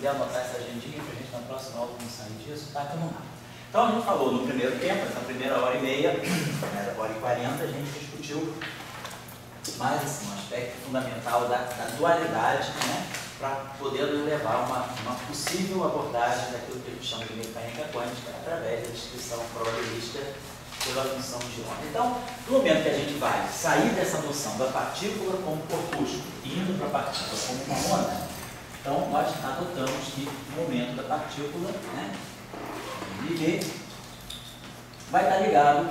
puder anotar essa agendinha para a gente na próxima aula não sair disso, tá? Que eu não dá. Então a gente falou no primeiro tempo, essa primeira hora e meia, primeira hora e 40, a gente discutiu mais assim, um aspecto fundamental da dualidade, né? Para poder nos levar a uma possível abordagem daquilo que a gente chama de mecânica quântica através da descrição probabilística pela função de onda. Então, no momento que a gente vai sair dessa noção da partícula como corpúsculo, indo para a partícula como uma onda, então nós adotamos que o momento da partícula, né, vai estar ligado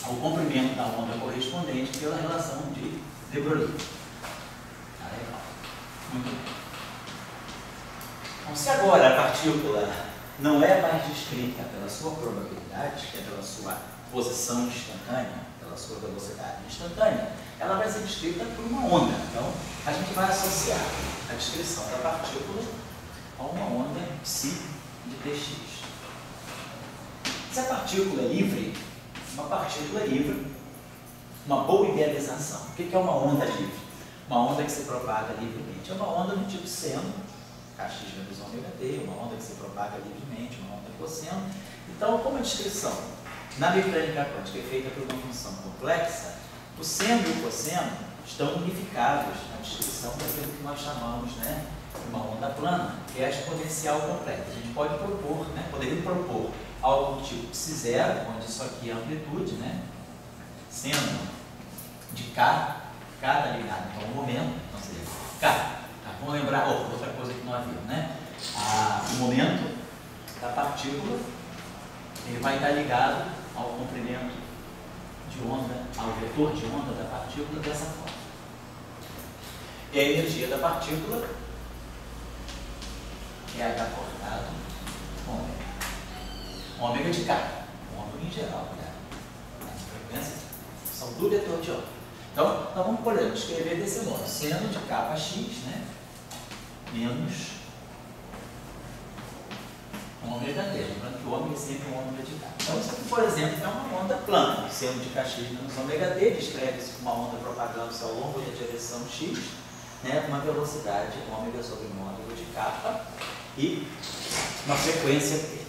ao comprimento da onda correspondente pela relação de de Broglie. Tá legal. Muito bem. Então, se agora a partícula não é mais descrita pela sua probabilidade, que é pela sua posição instantânea, pela sua velocidade instantânea, ela vai ser descrita por uma onda. Então, a gente vai associar a descrição da partícula a uma onda psi de Tx. Se a partícula é livre, uma partícula livre, uma boa idealização. O que é uma onda livre? Uma onda que se propaga livremente. É uma onda do tipo seno, kx menos ômega t, uma onda que se propaga livremente, uma onda cosseno. Então, como a descrição na mecânica quântica é feita por uma função complexa, o seno e o cosseno estão unificados na descrição daquilo que nós chamamos, né, de uma onda plana, que é a exponencial completa. A gente pode propor, né, poderia propor algo do tipo psi0, onde isso aqui é a amplitude, né, seno de K está ligado então ao momento, então seria K. Tá, vamos lembrar outra coisa que não havia, né? O momento da partícula ele vai estar ligado ao comprimento de onda, ao vetor de onda da partícula dessa forma. E a energia da partícula é H cortado ômega. Ômega de K, onda em geral, né? As frequências são do vetor de onda. Então, nós vamos, por exemplo, escrever desse modo: seno de kx, né, menos ômega t. Lembrando que o ômega é sempre um ômega de K. Então, isso aqui, por exemplo, é uma onda plana. Seno de kx menos ômega t descreve-se como uma onda propagando-se ao longo da direção x, né, com uma velocidade ômega sobre módulo de K e uma frequência t.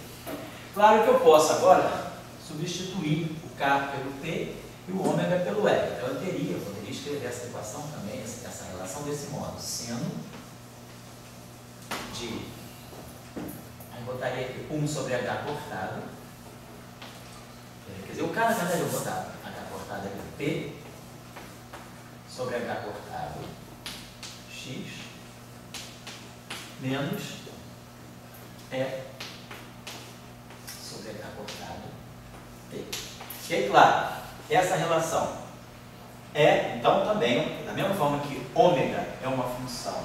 Claro que eu posso agora substituir o K pelo T e o ômega pelo L. Então eu poderia escrever essa equação também, essa relação desse modo: seno de, aí botaria aqui 1 sobre H cortado, quer dizer, o K na verdade eu vou botar H cortado aqui, P sobre H cortado X menos E sobre H cortado T. E aí, claro, essa relação é, então, também, da mesma forma que ômega é uma função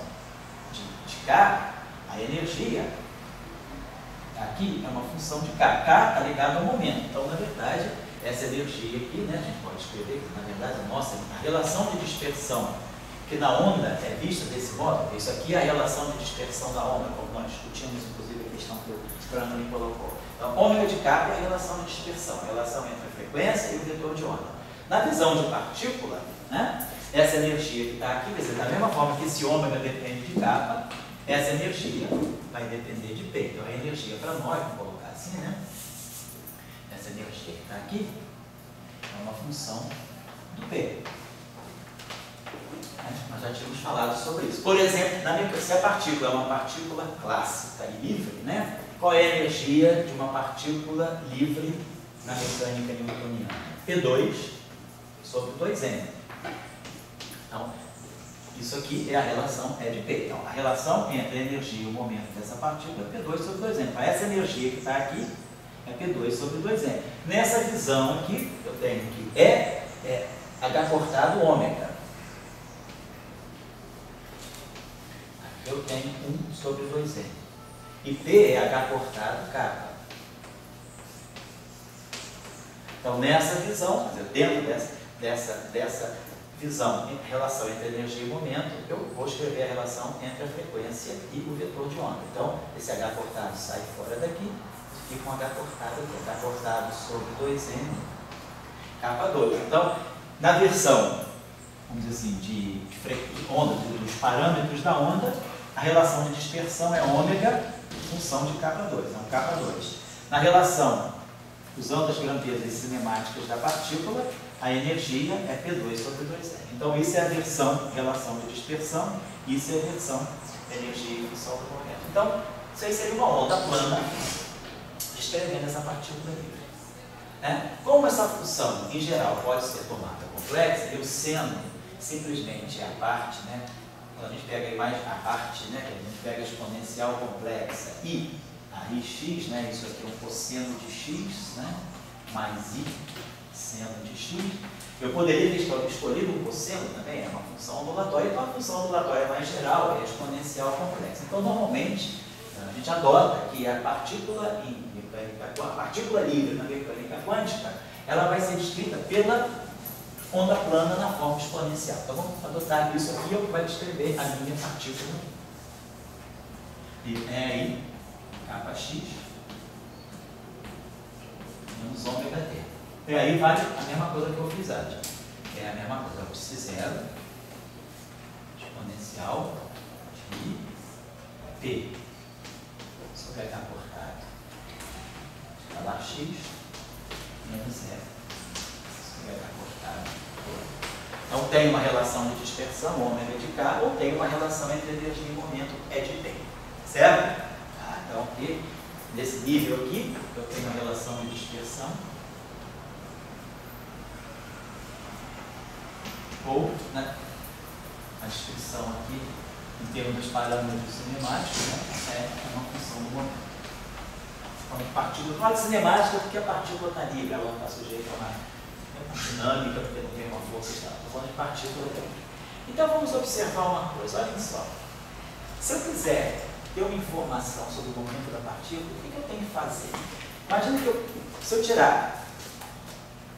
de K, a energia aqui é uma função de K. K está ligado ao momento. Então, na verdade, essa energia aqui, né, a gente pode escrever que, na verdade, a relação de dispersão que na onda é vista desse modo, isso aqui é a relação de dispersão da onda, como nós discutimos, inclusive, a questão que o Franklin colocou. Então, ômega de K é a relação de dispersão, a relação entre a frequência e o vetor de onda. Na visão de partícula, né, essa energia que está aqui, quer dizer, da mesma forma que esse ômega depende de K, essa energia vai depender de P. Então, a energia para nós, vamos colocar assim, né? Essa energia que está aqui é uma função do P. Nós já tínhamos falado sobre isso. Por exemplo, se a partícula é uma partícula clássica e livre, né? Qual é a energia de uma partícula livre na mecânica newtoniana? P2 sobre 2m. Então, isso aqui é a relação E de P. Então, a relação entre a energia e o momento dessa partícula é P2 sobre 2m. Então, essa energia que está aqui é P2 sobre 2m. Nessa visão aqui, eu tenho que é H cortado ômega. Aqui eu tenho 1 sobre 2m. E P é H cortado K. Então, nessa visão, dentro dessa visão, relação entre energia e momento, eu vou escrever a relação entre a frequência e o vetor de onda. Então, esse H cortado sai fora daqui, fica um H cortado aqui. H cortado sobre 2m, K2. Então, na versão, vamos dizer assim, de onda, dos parâmetros da onda, a relação de dispersão é ômega função de K2, é um K2. Na relação, usando as grandezas cinemáticas da partícula, a energia é P2 sobre 2R. Então, isso é a relação de dispersão, isso é a versão energia e função do momento. Então, isso aí seria uma onda plana descrevendo essa partícula livre. Né? Como essa função, em geral, pode ser tomada complexa, eu sendo simplesmente a parte, né? Quando a gente pega mais a parte, né? Que a gente pega a exponencial complexa e a ix, né? Isso aqui é um cosseno de x, né? Mais i seno de x. Eu poderia ter escolhido um cosseno também, é uma função ondulatória, então a função ondulatória mais geral é exponencial complexa. Então, normalmente, a gente adota que a partícula livre na mecânica quântica, ela vai ser descrita pela onda plana na forma exponencial. Então, vamos adotar isso aqui, que vai descrever a minha partícula. E é aí, kx menos ômega t. E aí vale a mesma coisa que eu fiz antes. É a mesma coisa, eu preciso zero, exponencial de p. Só pegar cortado. Escalar x menos zero. Só pegar cortado. Então tem uma relação de dispersão, ômega de K, ou tem uma relação entre energia e momento, é de tempo. Certo? Então aqui, nesse nível aqui, eu tenho uma relação de dispersão. Ou, né, a descrição aqui, em termos dos parâmetros cinemáticos, né, é uma função do momento. Quando partícula, fala de cinemática porque a partícula está livre, ela não está sujeita a uma dinâmica, porque não tem uma força estável. Estou falando de partícula também. Então vamos observar uma coisa, olhem só. Se eu quiser ter uma informação sobre o momento da partícula, o que eu tenho que fazer? Imagina que se eu tirar,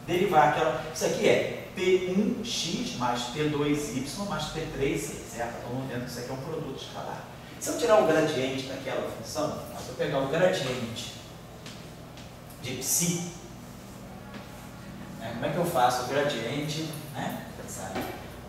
derivar aquela. Isso aqui é P1x mais P2y mais P3z, certo? Estamos vendo que isso aqui é um produto escalar. Se eu tirar o gradiente daquela função, se eu pegar o gradiente de psi, né, como é que eu faço o gradiente, né?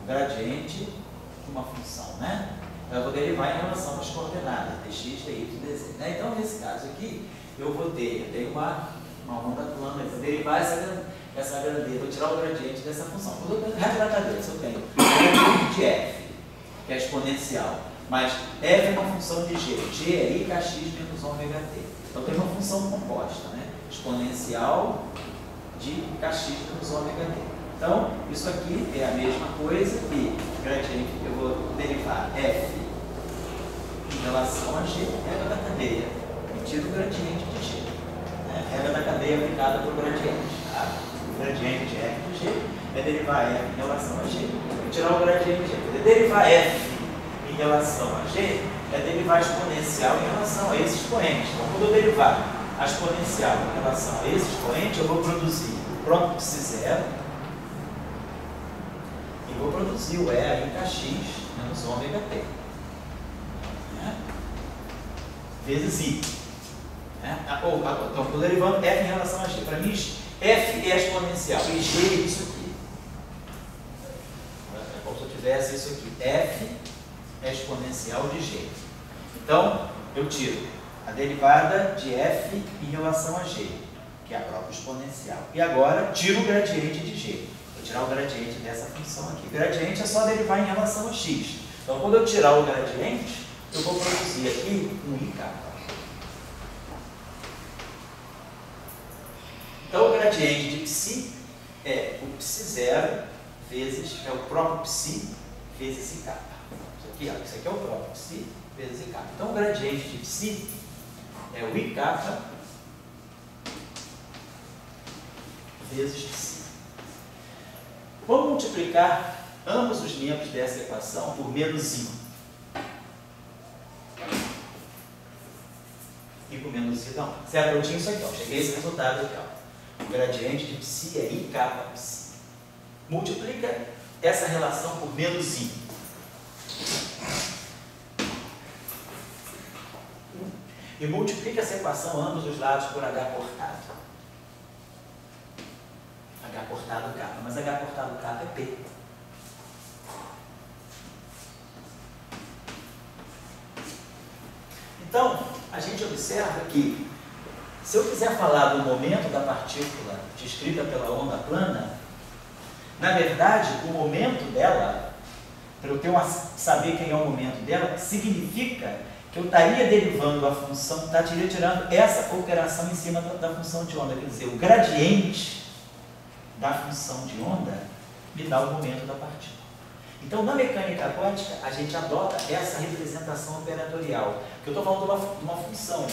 O gradiente de uma função, né? Eu vou derivar em relação às coordenadas, dx, dy, dz. Né? Então, nesse caso aqui, eu tenho uma onda plana, eu vou derivar essa grandeza, vou tirar o gradiente dessa função. Quando eu reto da cabeça, eu tenho o gradiente de f, que é exponencial, mas f é uma função de g. G é i kx menos ômega t. Então tem uma função composta, né? Exponencial de kx menos ômega t. Então, isso aqui é a mesma coisa que gradiente, eu vou derivar f em relação a g, regra da cadeia, e tiro o gradiente de g. Né? Regra da cadeia aplicada por gradiente. Tá? O gradiente de f de g é derivar f em relação a g. Vou tirar o gradiente de g. Derivar f em relação a g é derivar a exponencial em relação a esse expoente. Então, quando eu derivar a exponencial em relação a esse expoente, eu vou produzir o próprio psi zero e vou produzir o E aí kx menos ômega t. Né? Vezes i. Né? Então, estou derivando f em relação a g. Para mim, f é exponencial e g é isso aqui. É como se eu tivesse isso aqui. F é exponencial de g. Então, eu tiro a derivada de f em relação a g, que é a própria exponencial. E agora, tiro o gradiente de g. Vou tirar o gradiente dessa função aqui. O gradiente é só derivar em relação a x. Então, quando eu tirar o gradiente, eu vou produzir aqui um ik. Então, o gradiente de psi é o psi zero vezes, é o próprio psi vezes ik. Isso aqui é o próprio psi vezes ik. Então, o gradiente de psi é o ik vezes psi. Vamos multiplicar ambos os membros dessa equação por menos i. E por menos i, não. Certo? Eu tinha isso aqui, ó. Cheguei a esse resultado aqui, ó. O gradiente de psi é ik psi. Multiplica essa relação por menos i. E multiplica essa equação ambos os lados por h cortado. H cortado k. Mas h cortado k é p. Então, a gente observa que, se eu quiser falar do momento da partícula descrita pela onda plana, na verdade, o momento dela, para eu saber quem é o momento dela, significa que eu estaria derivando a função, estaria tirando essa operação em cima da função de onda. Quer dizer, o gradiente da função de onda me dá o momento da partícula. Então, na mecânica quântica, a gente adota essa representação operatorial, que eu estou falando de uma função.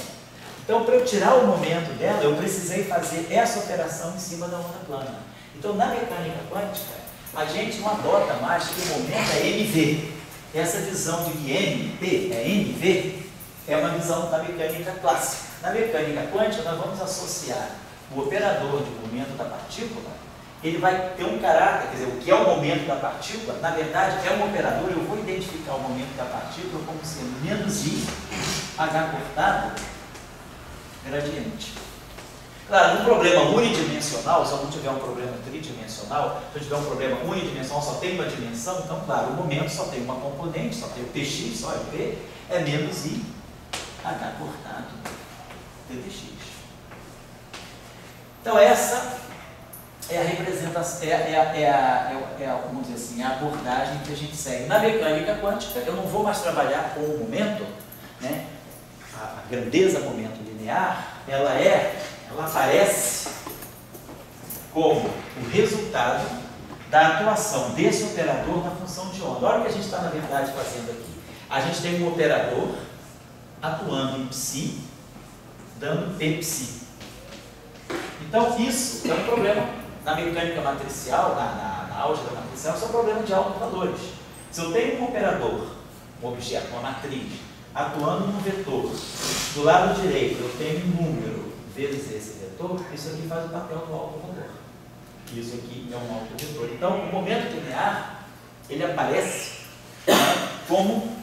Então, para eu tirar o momento dela, eu precisei fazer essa operação em cima da onda plana. Então, na mecânica quântica, a gente não adota mais que o momento é mv. Essa visão de que mp é mv é uma visão da mecânica clássica. Na mecânica quântica, nós vamos associar o operador de momento da partícula. Ele vai ter um caráter, quer dizer, o que é o momento da partícula, na verdade é um operador. Eu vou identificar o momento da partícula como sendo menos i, h cortado, gradiente. Claro, num problema unidimensional, se eu não tiver um problema tridimensional, se eu tiver um problema unidimensional, só tem uma dimensão, então, claro, o momento só tem uma componente, só tem o px, só o p, é menos i, h cortado, ddx. Então, essa é a representação, vamos dizer assim, a abordagem que a gente segue. Na mecânica quântica, eu não vou mais trabalhar com o momento, né? A grandeza momento linear, ela aparece como o resultado da atuação desse operador na função de onda. Olha o que a gente está, na verdade, fazendo aqui. A gente tem um operador atuando em psi, dando psi. Então, isso é um problema. Na mecânica matricial, na álgebra matricial, isso é um problema de altos valores. Se eu tenho um operador, um objeto, uma matriz, atuando num vetor, do lado direito eu tenho um número vezes esse vetor, isso aqui faz o papel do alto valor. Isso aqui é um alto vetor. Então, o momento linear, ele aparece como o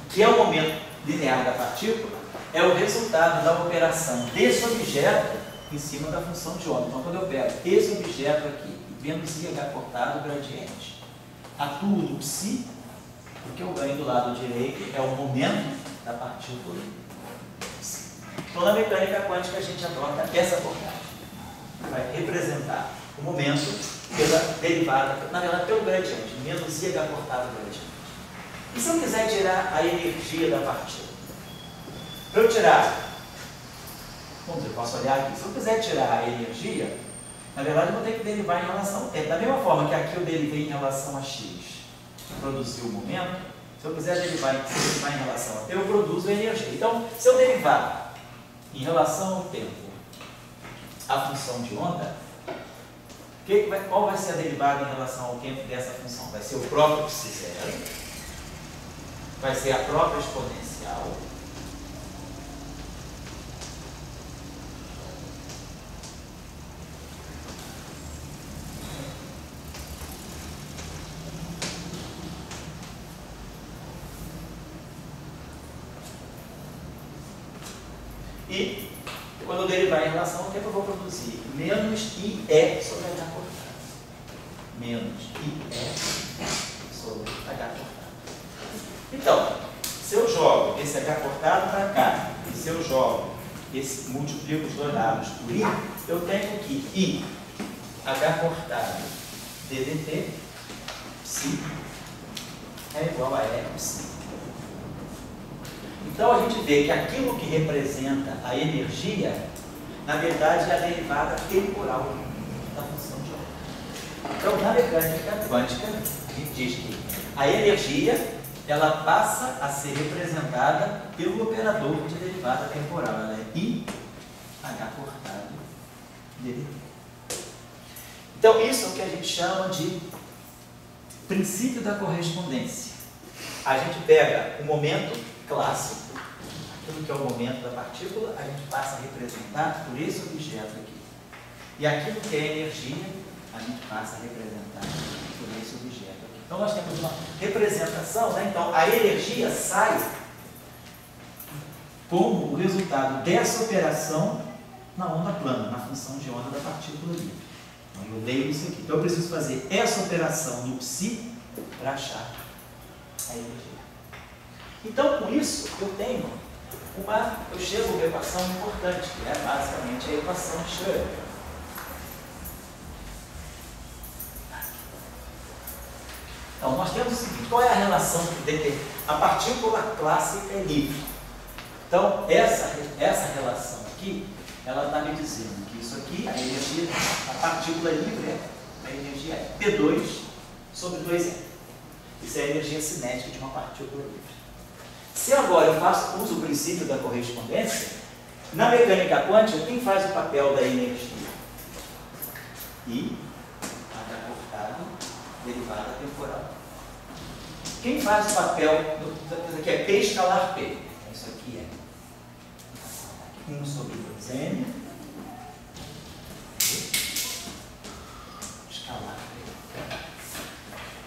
que é o momento linear da partícula, é o resultado da operação desse objeto em cima da função de onda. Então, quando eu pego esse objeto aqui, menos i h cortado, gradiente, atuo no psi, o que eu ganho do lado direito é o momento da partícula psi. Então, na mecânica quântica, a gente adota essa abordagem. Vai representar o momento pela derivada, na verdade, pelo gradiente, menos i h cortado, gradiente. E se eu quiser tirar a energia da partícula? Para eu tirar, vamos dizer, eu posso olhar aqui, se eu quiser tirar a energia, na verdade eu vou ter que derivar em relação a t. Da mesma forma que aqui eu derivei em relação a x, produziu o momento, se eu quiser derivar em relação a t, eu produzo a energia. Então, se eu derivar em relação ao tempo a função de onda, qual vai ser a derivada em relação ao tempo dessa função? Vai ser o próprio psi0, vai ser a própria exponencial, e quando eu derivar em relação ao tempo, eu vou produzir menos IE sobre H cortado. Menos IE sobre H cortado. Então, se eu jogo esse H cortado para cá, e se eu jogo multiplico os dois lados por I, eu tenho que I, H cortado, DDT, psi, é igual a E psi. Então, a gente vê que aquilo que representa a energia, na verdade, é a derivada temporal da função de onda. Então, na mecânica quântica, a gente diz que a energia, ela passa a ser representada pelo operador de derivada temporal. Ela é I, H cortado, DDT. Então, isso é o que a gente chama de princípio da correspondência. A gente pega o momento clássico, aquilo que é o momento da partícula, a gente passa a representar por esse objeto aqui. E aquilo que é energia, a gente passa a representar por esse objeto aqui. Então, nós temos uma representação, né? Então, a energia sai como o resultado dessa operação na onda plana, na função de onda da partícula livre. Então, eu leio isso aqui. Então, eu preciso fazer essa operação no psi para achar a energia. Então, com isso, eu tenho eu chego a uma equação importante, que é basicamente a equação de Schrödinger. Então, nós temos o seguinte: qual é a relação que a partícula clássica é livre? Então, essa relação aqui, ela está me dizendo que isso aqui, a energia, a partícula livre, a energia é P2 sobre 2m. Isso é a energia cinética de uma partícula livre. Se agora eu uso o princípio da correspondência, na mecânica quântica, quem faz o papel da energia? I, H cortado, derivada temporal. Quem faz o papel, aqui é P escalar P. Isso aqui é 1 sobre 2m, escalar P.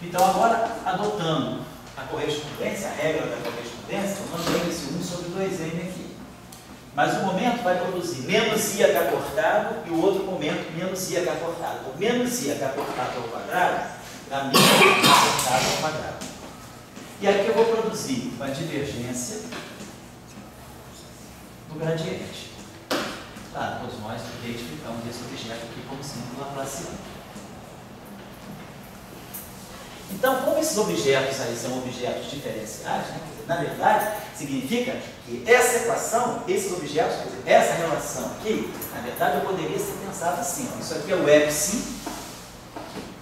Então, agora, adotando a correspondência, a regra da correspondência, eu mantenho esse 1 sobre 2m aqui. Mas o momento vai produzir menos IH cortado e o outro momento menos IH cortado. Então, menos IH cortado ao quadrado dá menos IH cortado ao quadrado. E aqui eu vou produzir uma divergência do gradiente. Claro, todos nós identificamos esse objeto aqui como sendo laplaciano. Então, como esses objetos aí são objetos diferenciais, né? Na verdade, significa que essa equação, esses objetos, quer dizer, essa relação aqui, na verdade, eu poderia ser pensado assim: ó, isso aqui é o epsi,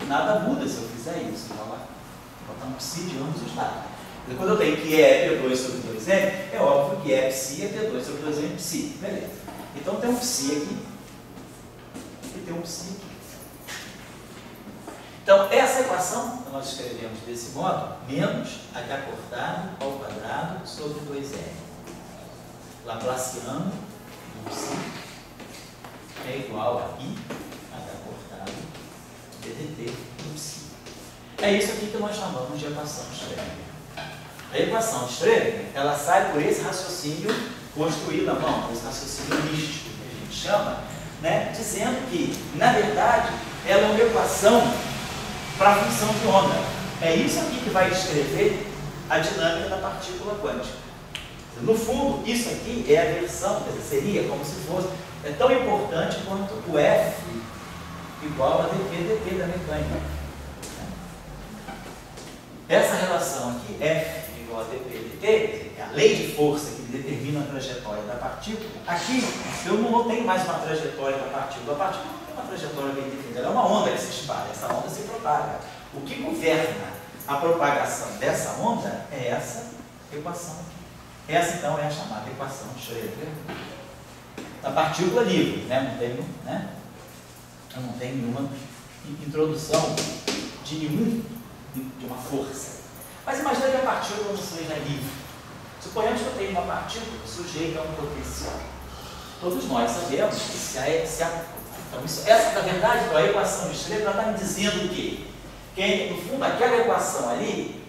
nada muda se eu fizer isso. Então, vou botar um psi de ambos os lados. Quando eu tenho que é P2 sobre 2m, é óbvio que é psi é P2 sobre 2m psi. Beleza. Então, tem um psi aqui e tem um psi aqui. Então, essa equação nós escrevemos desse modo: menos h cortado ao quadrado sobre 2m. Laplaciano do psi é igual a I, h cortado, ddt do psi. É isso aqui que nós chamamos de equação de Schrödinger. A equação de Schrödinger, ela sai por esse raciocínio construído à mão, esse raciocínio místico que a gente chama, né, dizendo que, na verdade, ela é uma equação para a função de onda. É isso aqui que vai descrever a dinâmica da partícula quântica. No fundo, isso aqui é a versão, quer dizer, seria como se fosse, é tão importante quanto o F igual a dp da mecânica. Essa relação aqui, F igual a dp, é a lei de força que determina a trajetória da partícula. Aqui, eu não tenho mais uma trajetória da partícula. A partícula não tem uma trajetória bem definida, ela é uma onda que se espalha, essa onda se propaga. O que governa a propagação dessa onda é essa equação aqui. Essa, então, é a chamada equação de Schrödinger da partícula livre. Eu não tenho nenhuma introdução de uma força. Mas imagina que a partícula não seja livre. Suponhamos que eu tenho uma partícula sujeita a um potencial. Todos nós sabemos que então, essa, na verdade, a equação de Schrödinger está me dizendo que, no fundo, aquela equação ali,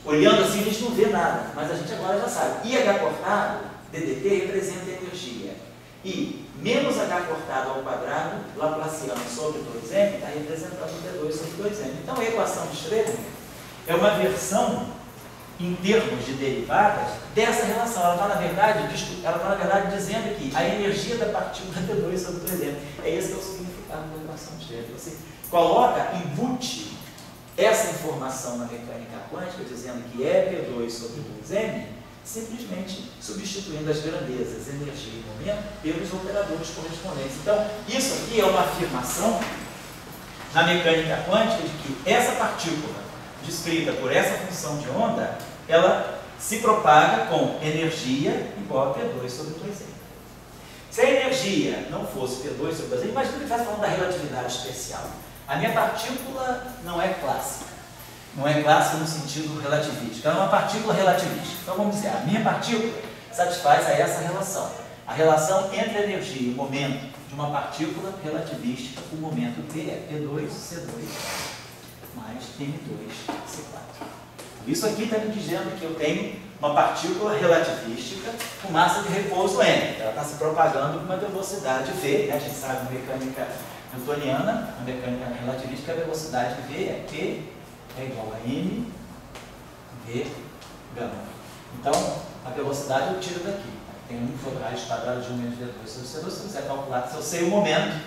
olhando assim, a gente não vê nada, mas a gente agora já sabe. IH cortado, ddt, representa energia. E menos h cortado ao quadrado, laplaciano sobre 2m, está representando D2 sobre 2m. Então, a equação de Schrödinger é uma versão, em termos de derivadas, dessa relação. Ela está, na verdade, dizendo que a energia da partícula é D2 sobre 2m. É esse que é o significado da equação de Schrödinger. Você coloca, embute essa informação na mecânica quântica, dizendo que é P2 sobre 2m, simplesmente substituindo as grandezas, energia e momento, pelos operadores correspondentes. Então, isso aqui é uma afirmação na mecânica quântica de que essa partícula, descrita por essa função de onda, ela se propaga com energia igual a P2 sobre 2m. Se a energia não fosse P2 sobre 2m, imagina que ele estivesse falando da relatividade especial. A minha partícula não é clássica. Não é clássica no sentido relativístico. Ela é uma partícula relativística. Então, vamos dizer, a minha partícula satisfaz a essa relação. A relação entre a energia e o momento de uma partícula relativística, o momento T é P2C2 mais M2C4. Isso aqui está me dizendo que eu tenho uma partícula relativística com massa de repouso M. Ela está se propagando com uma velocidade V, né? A gente sabe na mecânica newtoniana, na mecânica relativística, a velocidade V é P é igual a M, V, gama. Então, a velocidade eu tiro daqui. sobre a raiz quadrada de 1 menos V2 sobre C2, se você calcular, se eu sei o momento,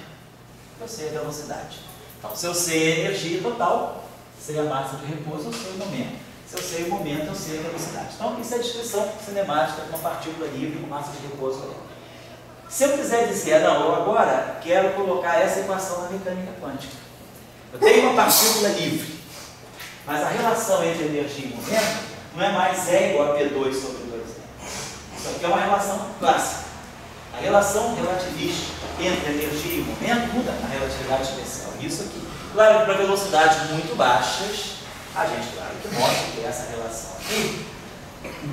eu sei a velocidade. Então, se eu sei a energia total, sei a massa de repouso, eu sei o momento. Se eu sei o momento, eu sei a velocidade. Então, isso é a descrição cinemática de uma partícula livre com massa de repouso. Se eu quiser dizer, não, eu agora quero colocar essa equação na mecânica quântica. Eu tenho uma partícula livre, mas a relação entre energia e momento não é mais E igual a P2 sobre 2E. Isso aqui é uma relação clássica. A relação relativista entre energia e momento muda na relatividade especial. Isso aqui. Claro que para velocidades muito baixas, a gente, claro, que mostra que essa relação aqui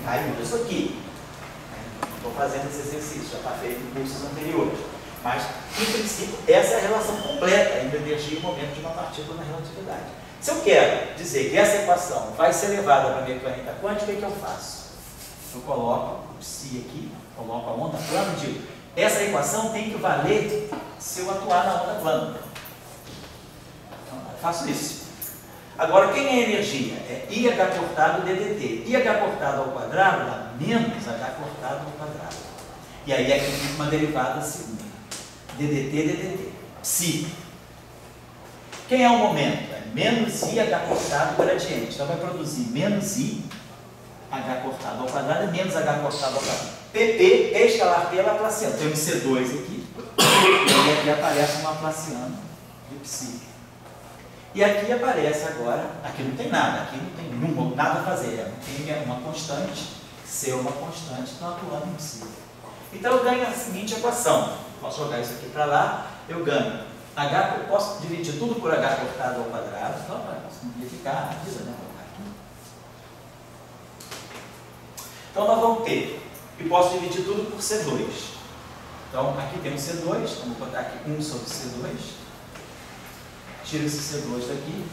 vai mudar isso aqui. Estou fazendo esse exercício, já está feito em cursos anteriores. Mas, em princípio, essa é a relação completa entre energia e momento de uma partícula na relatividade. Se eu quero dizer que essa equação vai ser levada para a mecânica quântica, o que eu faço? Eu coloco o psi aqui, coloco a onda plana e digo, essa equação tem que valer se eu atuar na onda plana. Então, eu faço isso. Agora, quem é energia? É IH cortado DDT. IH cortado ao quadrado dá menos H cortado ao quadrado. E aí aqui fica uma derivada segunda. DDT, DDT. Psi. Quem é o momento? É menos IH cortado gradiente. Então vai produzir menos I H cortado ao quadrado e menos H cortado ao quadrado. PP é escalar P laplaciano. Tem um C2 aqui. E aqui aparece um laplaciano de psi. E aqui aparece agora, aqui não tem nada, aqui não tem nada a fazer, tem uma constante, C é uma constante, estão atuando em psi. Então eu ganho a seguinte equação, posso jogar isso aqui para lá, eu ganho H, eu posso dividir tudo por H cortado ao quadrado, então eu posso simplificar, então nós vamos ter, e posso dividir tudo por C2. Então aqui tem um C2, vamos botar aqui 1 sobre C2. Tiro esse C2 daqui,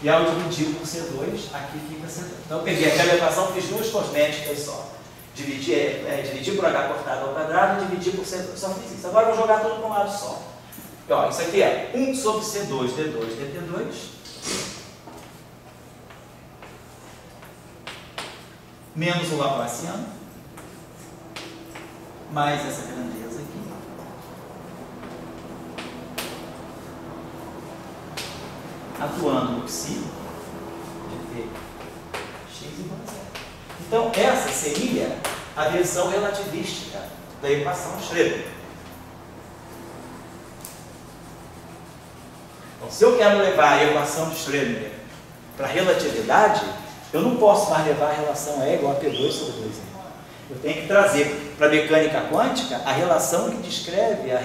e ao dividir por C2, aqui fica C2. Então eu peguei aquela equação, fiz duas cosméticas só. Dividir por H cortado ao quadrado e dividir por C2. Só fiz isso. Agora eu vou jogar tudo para um lado só. E, ó, isso aqui é 1 sobre C2, D2, DT2. Menos o laplaciano. Mais essa grandeza aqui. Atuando no psi de T, x igual a 0. Então, essa seria a versão relativística da equação Schrödinger. Então, se eu quero levar a equação de Schrödinger para a relatividade, eu não posso mais levar a relação E igual a P2 sobre 2E. Eu tenho que trazer para a mecânica quântica a relação que descreve a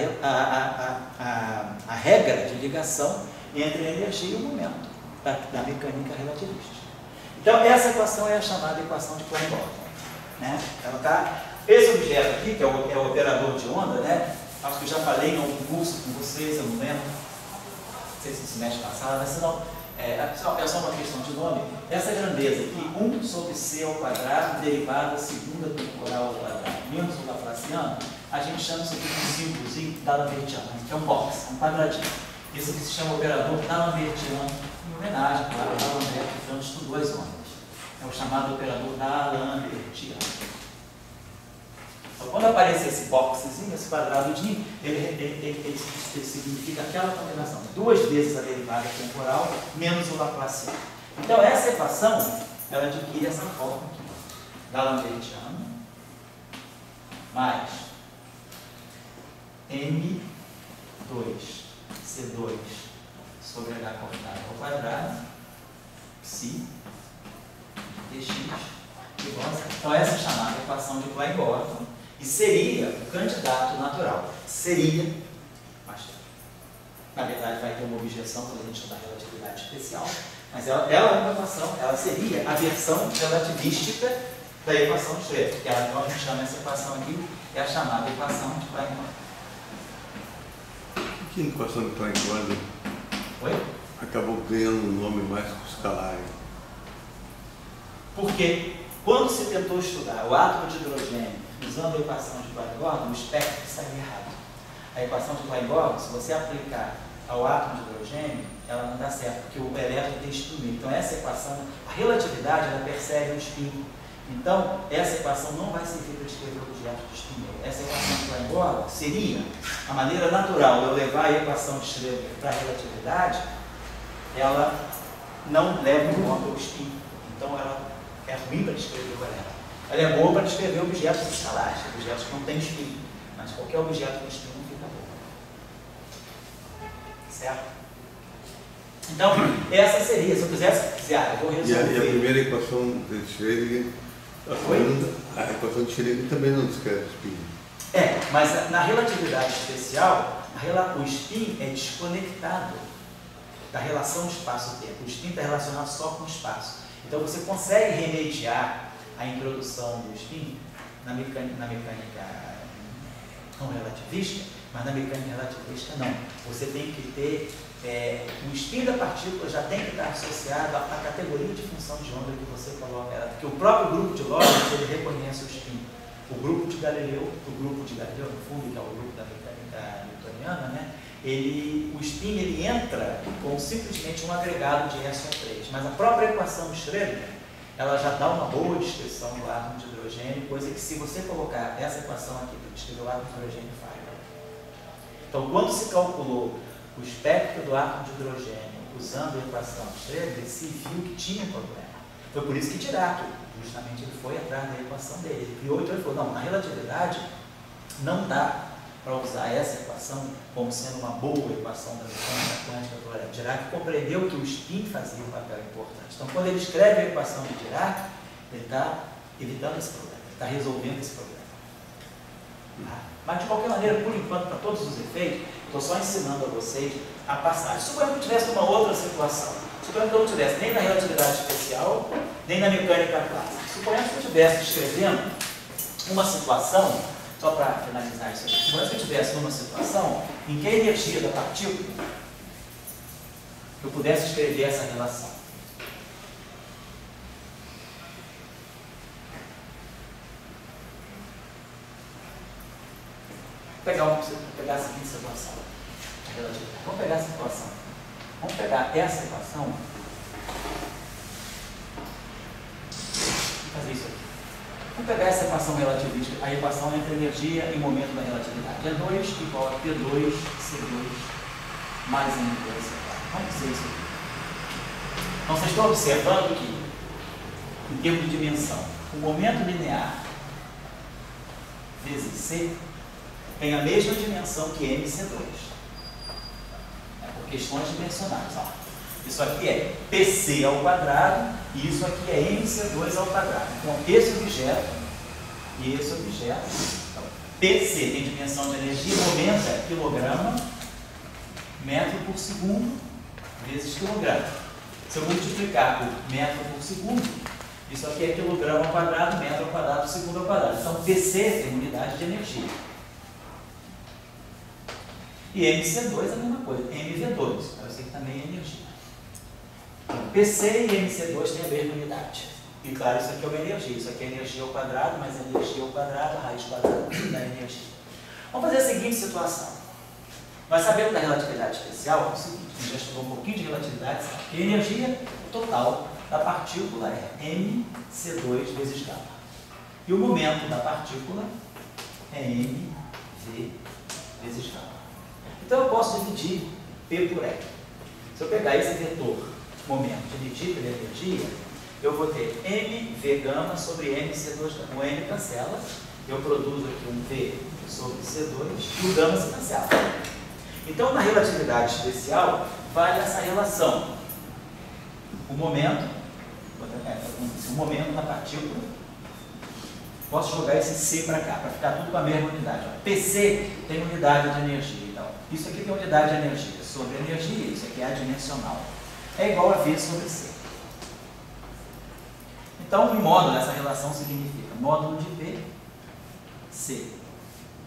regra de ligação entre a energia e o momento da mecânica relativista. Então, essa equação é a chamada equação de Klein-Bordel. Né? Esse objeto aqui, que é o operador de onda, né? Acho que eu já falei em algum curso com vocês, eu não lembro, não sei se no semestre passado, mas não, é só uma questão de nome. Essa grandeza aqui, 1 sobre C ao quadrado, derivada segunda temporal ao quadrado, menos o laplaciano, a gente chama isso aqui de um símbolozinho d'Alembertiano, que é um box, um quadradinho. Isso aqui se chama operador d'Alembertiano, em homenagem, claro, a D'Alembert, que Franz estudou as ondas. É o chamado operador d'Alembertiano. Então, quando aparece esse boxzinho, esse quadradinho, ele significa aquela combinação. 2 vezes a derivada temporal, menos o laplaciano. Então, essa equação, ela adquire essa forma aqui. D'Alembertiano mais M2 C2 sobre H cortado ao quadrado, psi, dx, igual a 0. Então, essa é chamada equação de Klein-Bordel e seria o candidato natural. Seria, mas na verdade vai ter uma objeção quando a gente estudar relatividade especial, mas ela é uma equação, ela seria a versão relativística da equação de Schrödinger, que a gente chama essa equação aqui, é a chamada equação de Klein-Bordel. Que equação de Klein-Bordel acabou ganhando um nome mais escalar. Porque quando se tentou estudar o átomo de hidrogênio usando a equação de Klein-Bordel, o espectro saiu errado. A equação de Klein-Bordel, se você aplicar ao átomo de hidrogênio, ela não dá certo, porque o elétron tem espinho. Então essa equação, a relatividade, ela persegue o espinho. Então, essa equação não vai servir para descrever o objeto de spin. Essa equação que vai embora seria a maneira natural de eu levar a equação de Schrödinger para a relatividade, ela não leva em conta o spin. Então, ela é ruim para descrever o elétron. Ela é boa para descrever objetos escalares, objetos que não têm spin. Mas qualquer objeto com spin não fica bom. Certo? Então, essa seria, se eu quisesse dizer, eu vou resolver. E a primeira equação de Schrödinger, a equação de Schrödinger também não descreve spin. Mas na relatividade especial, o spin é desconectado da relação espaço-tempo. O spin está relacionado só com o espaço. Então, você consegue remediar a introdução do spin na mecânica não relativista, mas na mecânica relativista não. Você tem que ter o spin da partícula já tem que estar associado à categoria de função de onda que você coloca ela, porque o próprio grupo de Lorentz ele reconhece o spin. O grupo de Galileu, no fundo, que é o grupo da mecânica newtoniana, né? O spin ele entra com simplesmente um agregado de SO3, mas a própria equação de Schrödinger ela já dá uma boa descrição do átomo de hidrogênio, coisa que se você colocar essa equação aqui para descrever o átomo de hidrogênio falha. Então, quando se calculou o espectro do átomo de hidrogênio usando a equação de Schrödinger, se viu que tinha um problema. Foi por isso que Dirac, justamente, ele foi atrás da equação dele. Ele criou, então ele falou, não, na relatividade não dá para usar essa equação como sendo uma boa equação da mecânica quântica do Lorentz. Dirac compreendeu que o spin fazia um papel importante. Então, quando ele escreve a equação de Dirac, ele está evitando esse problema, ele está resolvendo esse problema. Mas, de qualquer maneira, por enquanto, para todos os efeitos, estou só ensinando a vocês a passagem. Suponha que eu tivesse uma outra situação. Suponha que eu não tivesse nem na relatividade especial, nem na mecânica clássica. Suponha que eu estivesse escrevendo uma situação, só para finalizar isso aqui, suponha que eu estivesse numa situação em que a energia da partícula, eu pudesse escrever essa relação. Vou pegar a seguinte situação. Vamos pegar essa situação. Vamos pegar essa equação. Vou fazer isso aqui. Vamos pegar essa equação relativista, a equação entre energia e momento da relatividade. E2 igual a P2C2 mais M2C4. Vamos dizer isso aqui. Então, vocês estão observando que, em termos de dimensão, o momento linear vezes C tem a mesma dimensão que MC2. Por questões dimensionais. Ó. Isso aqui é PC ao quadrado e isso aqui é MC2 ao quadrado. Então, esse objeto e esse objeto. Então, PC tem dimensão de energia, momento é quilograma, metro por segundo, vezes quilograma. Se eu multiplicar por metro por segundo, isso aqui é quilograma ao quadrado, metro ao quadrado, segundo ao quadrado. Então, PC tem unidade de energia. E MC2 é a mesma coisa, MV2, eu sei que também é energia. Então, PC e MC2 têm a mesma unidade. E claro, isso aqui é uma energia, isso aqui é energia ao quadrado, mas energia ao quadrado, raiz quadrada da energia. Vamos fazer a seguinte situação. Nós sabemos da relatividade especial, é o seguinte, a gente já estudou um pouquinho de relatividade, sabe que a energia total da partícula é mc2 vezes gama. E o momento da partícula é mv vezes gama. Então eu posso dividir P por E. Se eu pegar esse vetor momento dividir pela energia, eu vou ter mv gama sobre mc2 gama. O m cancela, eu produzo aqui um v sobre C2 e o gama se cancela. Então na relatividade especial vale essa relação. O momento da partícula, posso jogar esse C para cá, para ficar tudo com a mesma unidade. Ó. PC tem unidade de energia. Então, isso aqui tem unidade de energia sobre energia, isso aqui é adimensional. É igual a V sobre C. Então, o módulo dessa relação significa módulo de V, C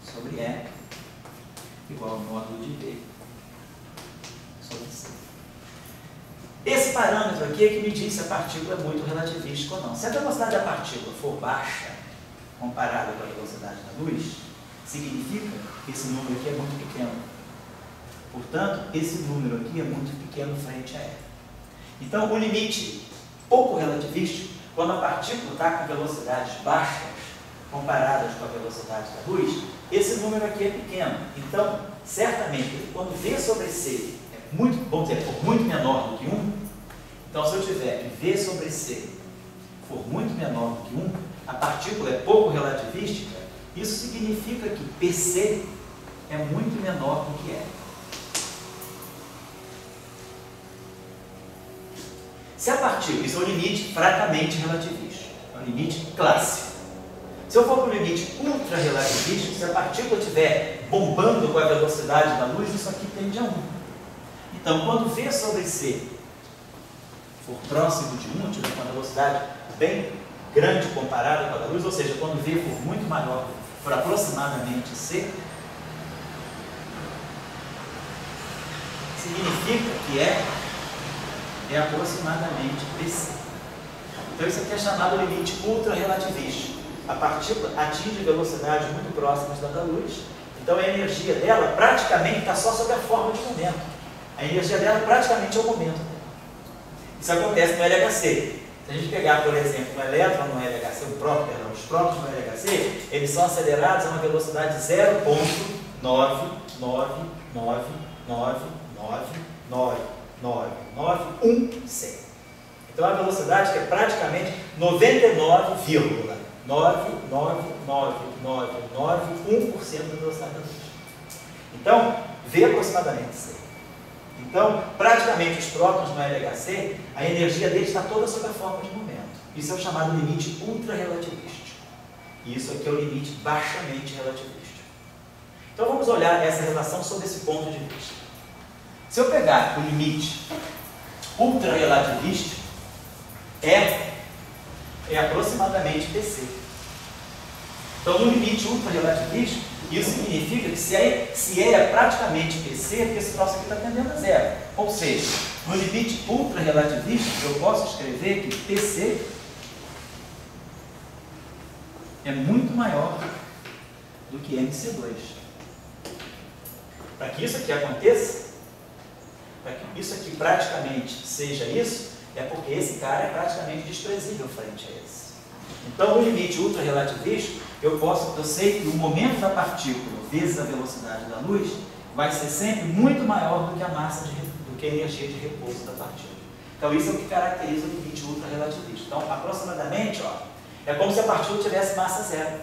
sobre E, igual ao módulo de V sobre C. Esse parâmetro aqui é que me diz se a partícula é muito relativística ou não. Se a velocidade da partícula for baixa, comparada com a velocidade da luz, significa que esse número aqui é muito pequeno. Portanto, esse número aqui é muito pequeno frente a E. Então, o limite pouco relativístico Quando a partícula está com velocidades baixas, comparadas com a velocidade da luz, esse número aqui é pequeno. Então, certamente, quando V sobre C é muito, vamos dizer, for muito menor do que 1, então se eu tiver que V sobre C for muito menor do que 1, a partícula é pouco relativística, isso significa que PC é muito menor do que L. Se a partícula, isso é um limite fracamente relativístico, é um limite clássico. Se eu for para o limite ultra relativístico, se a partícula estiver bombando com a velocidade da luz, isso aqui tende a 1. Então, quando V sobre C for próximo de 1, tiver uma velocidade bem grande comparada com a da luz, ou seja, quando V for muito maior, for aproximadamente C, significa que é aproximadamente PC. Então isso aqui é chamado limite ultra-relativístico. A partícula atinge velocidades muito próximas da luz, então a energia dela praticamente está só sob a forma de momento. A energia dela praticamente é o momento. Isso acontece no LHC. Se a gente pegar, por exemplo, um elétron no LHC, os prótons no LHC, eles são acelerados a uma velocidade de 0,99999999991 Então a velocidade que é praticamente 99,9999991% da velocidade da luz. Então, V aproximadamente C. Então, praticamente os prótons no LHC, a energia deles está toda sob a forma de momento. Isso é o chamado limite ultra-relativístico. E isso aqui é o limite baixamente relativístico. Então vamos olhar essa relação sob esse ponto de vista. Se eu pegar o limite ultra-relativístico, é aproximadamente PC. Então, no limite ultra-relativístico, isso significa que se é praticamente PC, porque esse troço aqui está tendendo a zero. Ou seja, no limite ultra-relativístico, eu posso escrever que PC é muito maior do que MC2. Para que isso aqui aconteça, para que isso aqui praticamente seja isso, é porque esse cara é praticamente desprezível frente a esse. Então, no limite ultra-relativístico, eu sei que o momento da partícula vezes a velocidade da luz vai ser sempre muito maior do que a massa do que a energia de repouso da partícula. Então, isso é o que caracteriza o limite ultra-relativístico. Então, aproximadamente, é como se a partícula tivesse massa zero.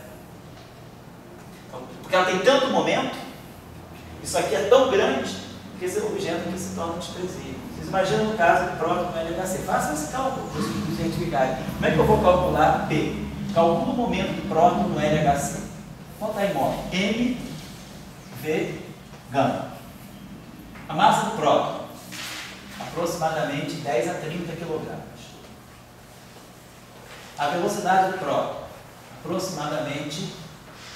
Então, porque ela tem tanto momento, isso aqui é tão grande, que esse objeto aqui se torna desprezível. Vocês imaginam no caso do próton no LHC. Façam esse cálculo para vocês identificarem. Como é que eu vou calcular P? Calculo o momento do próton no LHC. Quanto está em mol? M, V, gama. A massa do próton, aproximadamente 10 a 30 kg. A velocidade do próton, aproximadamente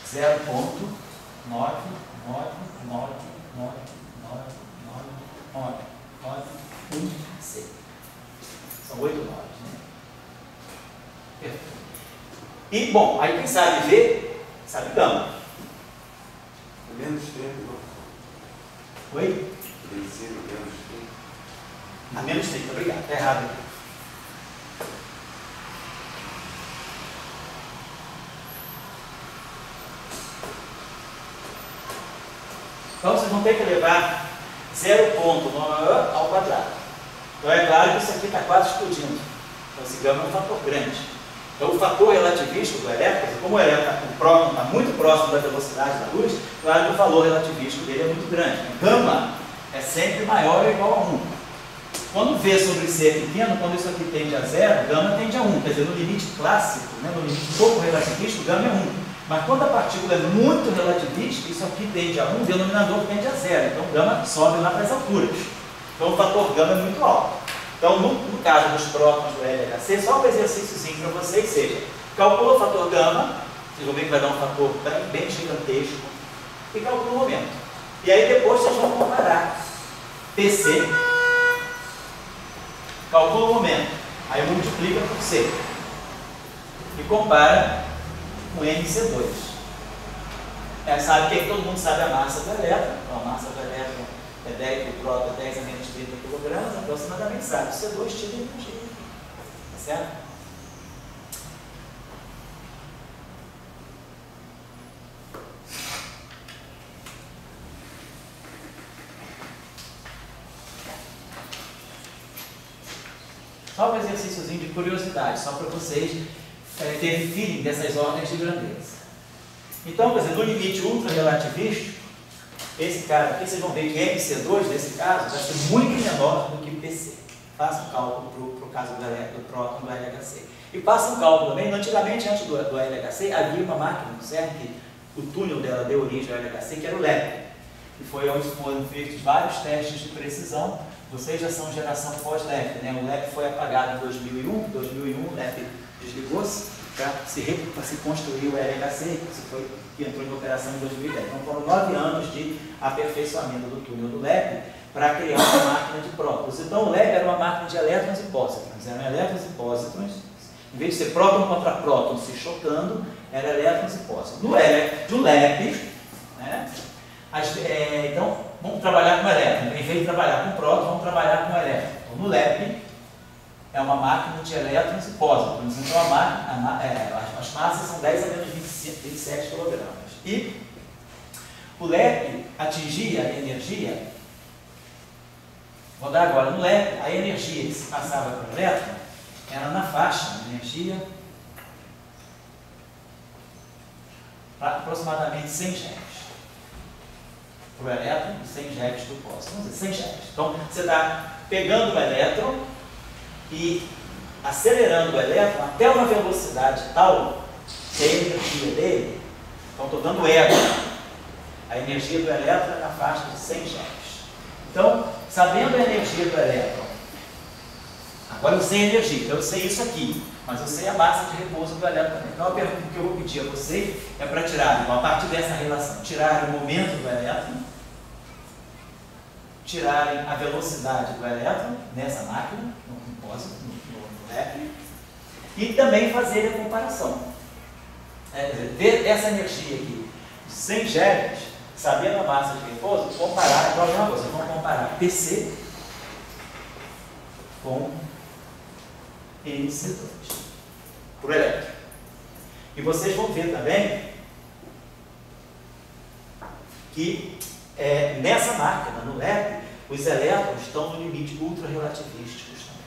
0,999999991C. São 8 noves, né? Perfeito. E, bom, aí quem sabe V, sabe gama. Menos tempo. Oi? Menos tempo. A menos 30, obrigado. Está errado aqui. Então, vocês vão ter que levar 0,9 ao quadrado. Então, é claro que isso aqui está quase explodindo. Então, esse gama é um fator grande. Então, o fator relativístico do elétron, como o próton está muito próximo da velocidade da luz, claro que o valor relativístico dele é muito grande. O gama é sempre maior ou igual a 1. Quando V sobre C é pequeno, quando isso aqui tende a 0, gama tende a 1. Quer dizer, no limite clássico, né, no limite pouco relativístico, gama é 1. Mas quando a partícula é muito relativística, isso aqui tende a 1, o denominador tende a 0. Então, gama sobe lá para as alturas. Então, o fator gama é muito alto. Então, no caso dos prótons do LHC, só um exercíciozinho para vocês seja, calcula o fator gama, vocês vão ver que vai dar um fator bem gigantesco, e calcula o momento. E aí depois vocês vão comparar PC, calcula o momento, aí multiplica por C, e compara com MC2. Sabe que todo mundo sabe a massa do elétron, então a massa do elétron é 10 por próton, 10 a menos 30 kg, aproximadamente sabe. C2 tira energia. Tá certo? Só um exercíciozinho de curiosidade, só para vocês terem feeling dessas ordens de grandeza. Então, por exemplo, no limite ultra-relativístico, esse cara aqui, vocês vão ver que MC2, nesse caso, vai ser muito menor do que PC. Faça um cálculo para o caso do próton do LHC. E faça um cálculo também, antigamente, antes do LHC, havia uma máquina no CERN, que o túnel dela deu origem ao LHC, que era o LEP, que foi onde foram feitos vários testes de precisão. Vocês já são geração pós-LEP, né? O LEP foi apagado em 2001, o LEP desligou-se para se construir o LHC, que entrou em operação em 2010. Então foram 9 anos de aperfeiçoamento do túnel do LEP para criar uma máquina de prótons. Então o LEP era uma máquina de elétrons e pósitrons. Eram elétrons e pósitrons, em vez de ser próton contra próton se chocando, era elétrons e pósitrons. No LEP, né, então vamos trabalhar com elétron. Em vez de trabalhar com próton, vamos trabalhar com elétron. Então, no LEP, é uma máquina de elétrons e pósitrons. Então as massas são 10 a menos 27 kg. E o LEP atingia a energia, vou dar agora, no LEP, a energia que se passava para o elétron era na faixa de energia para aproximadamente 100 GeV. Para o elétron e 100 GeV do pósitron. Vamos dizer, 100 GeV. Então você está pegando o elétron e acelerando o elétron até uma velocidade tal que a energia dele, então estou dando ego, a energia do elétron é na faixa de 100 GeV. Então, sabendo a energia do elétron, agora eu sei a energia, então eu sei isso aqui, mas eu sei a massa de repouso do elétron também. Então a pergunta que eu vou pedir a vocês é para tirar, então, a partir dessa relação, tirar o momento do elétron, tirarem a velocidade do elétron nessa máquina, no LEP, e também fazer a comparação. Ver essa energia aqui, 100 GeV, sabendo a massa de repouso, comparar, então, uma coisa, vamos comparar PC com NC2, por elétron. E vocês vão ver também que nessa máquina, no LEP, os elétrons estão no limite ultra-relativísticos também.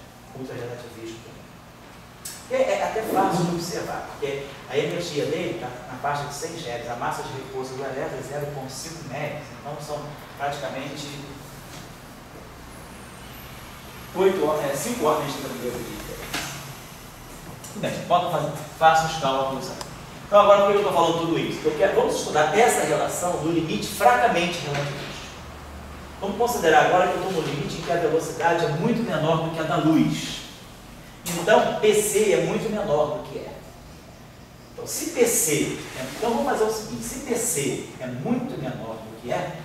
É até fácil de observar, porque a energia dele está na faixa de 100 GeV, a massa de repouso do elétron é 0,5 MeV, então são praticamente 5 ordens de grandeza de diferença. Tudo bem, faça os cálculos. Então agora por que eu estou falando tudo isso? Porque vamos estudar essa relação do limite fracamente relativístico. Vamos considerar agora que eu estou no limite em que a velocidade é muito menor do que a da luz. Então, PC é muito menor do que é. Então, se PC... Então, vamos fazer o seguinte. Se PC é muito menor do que é,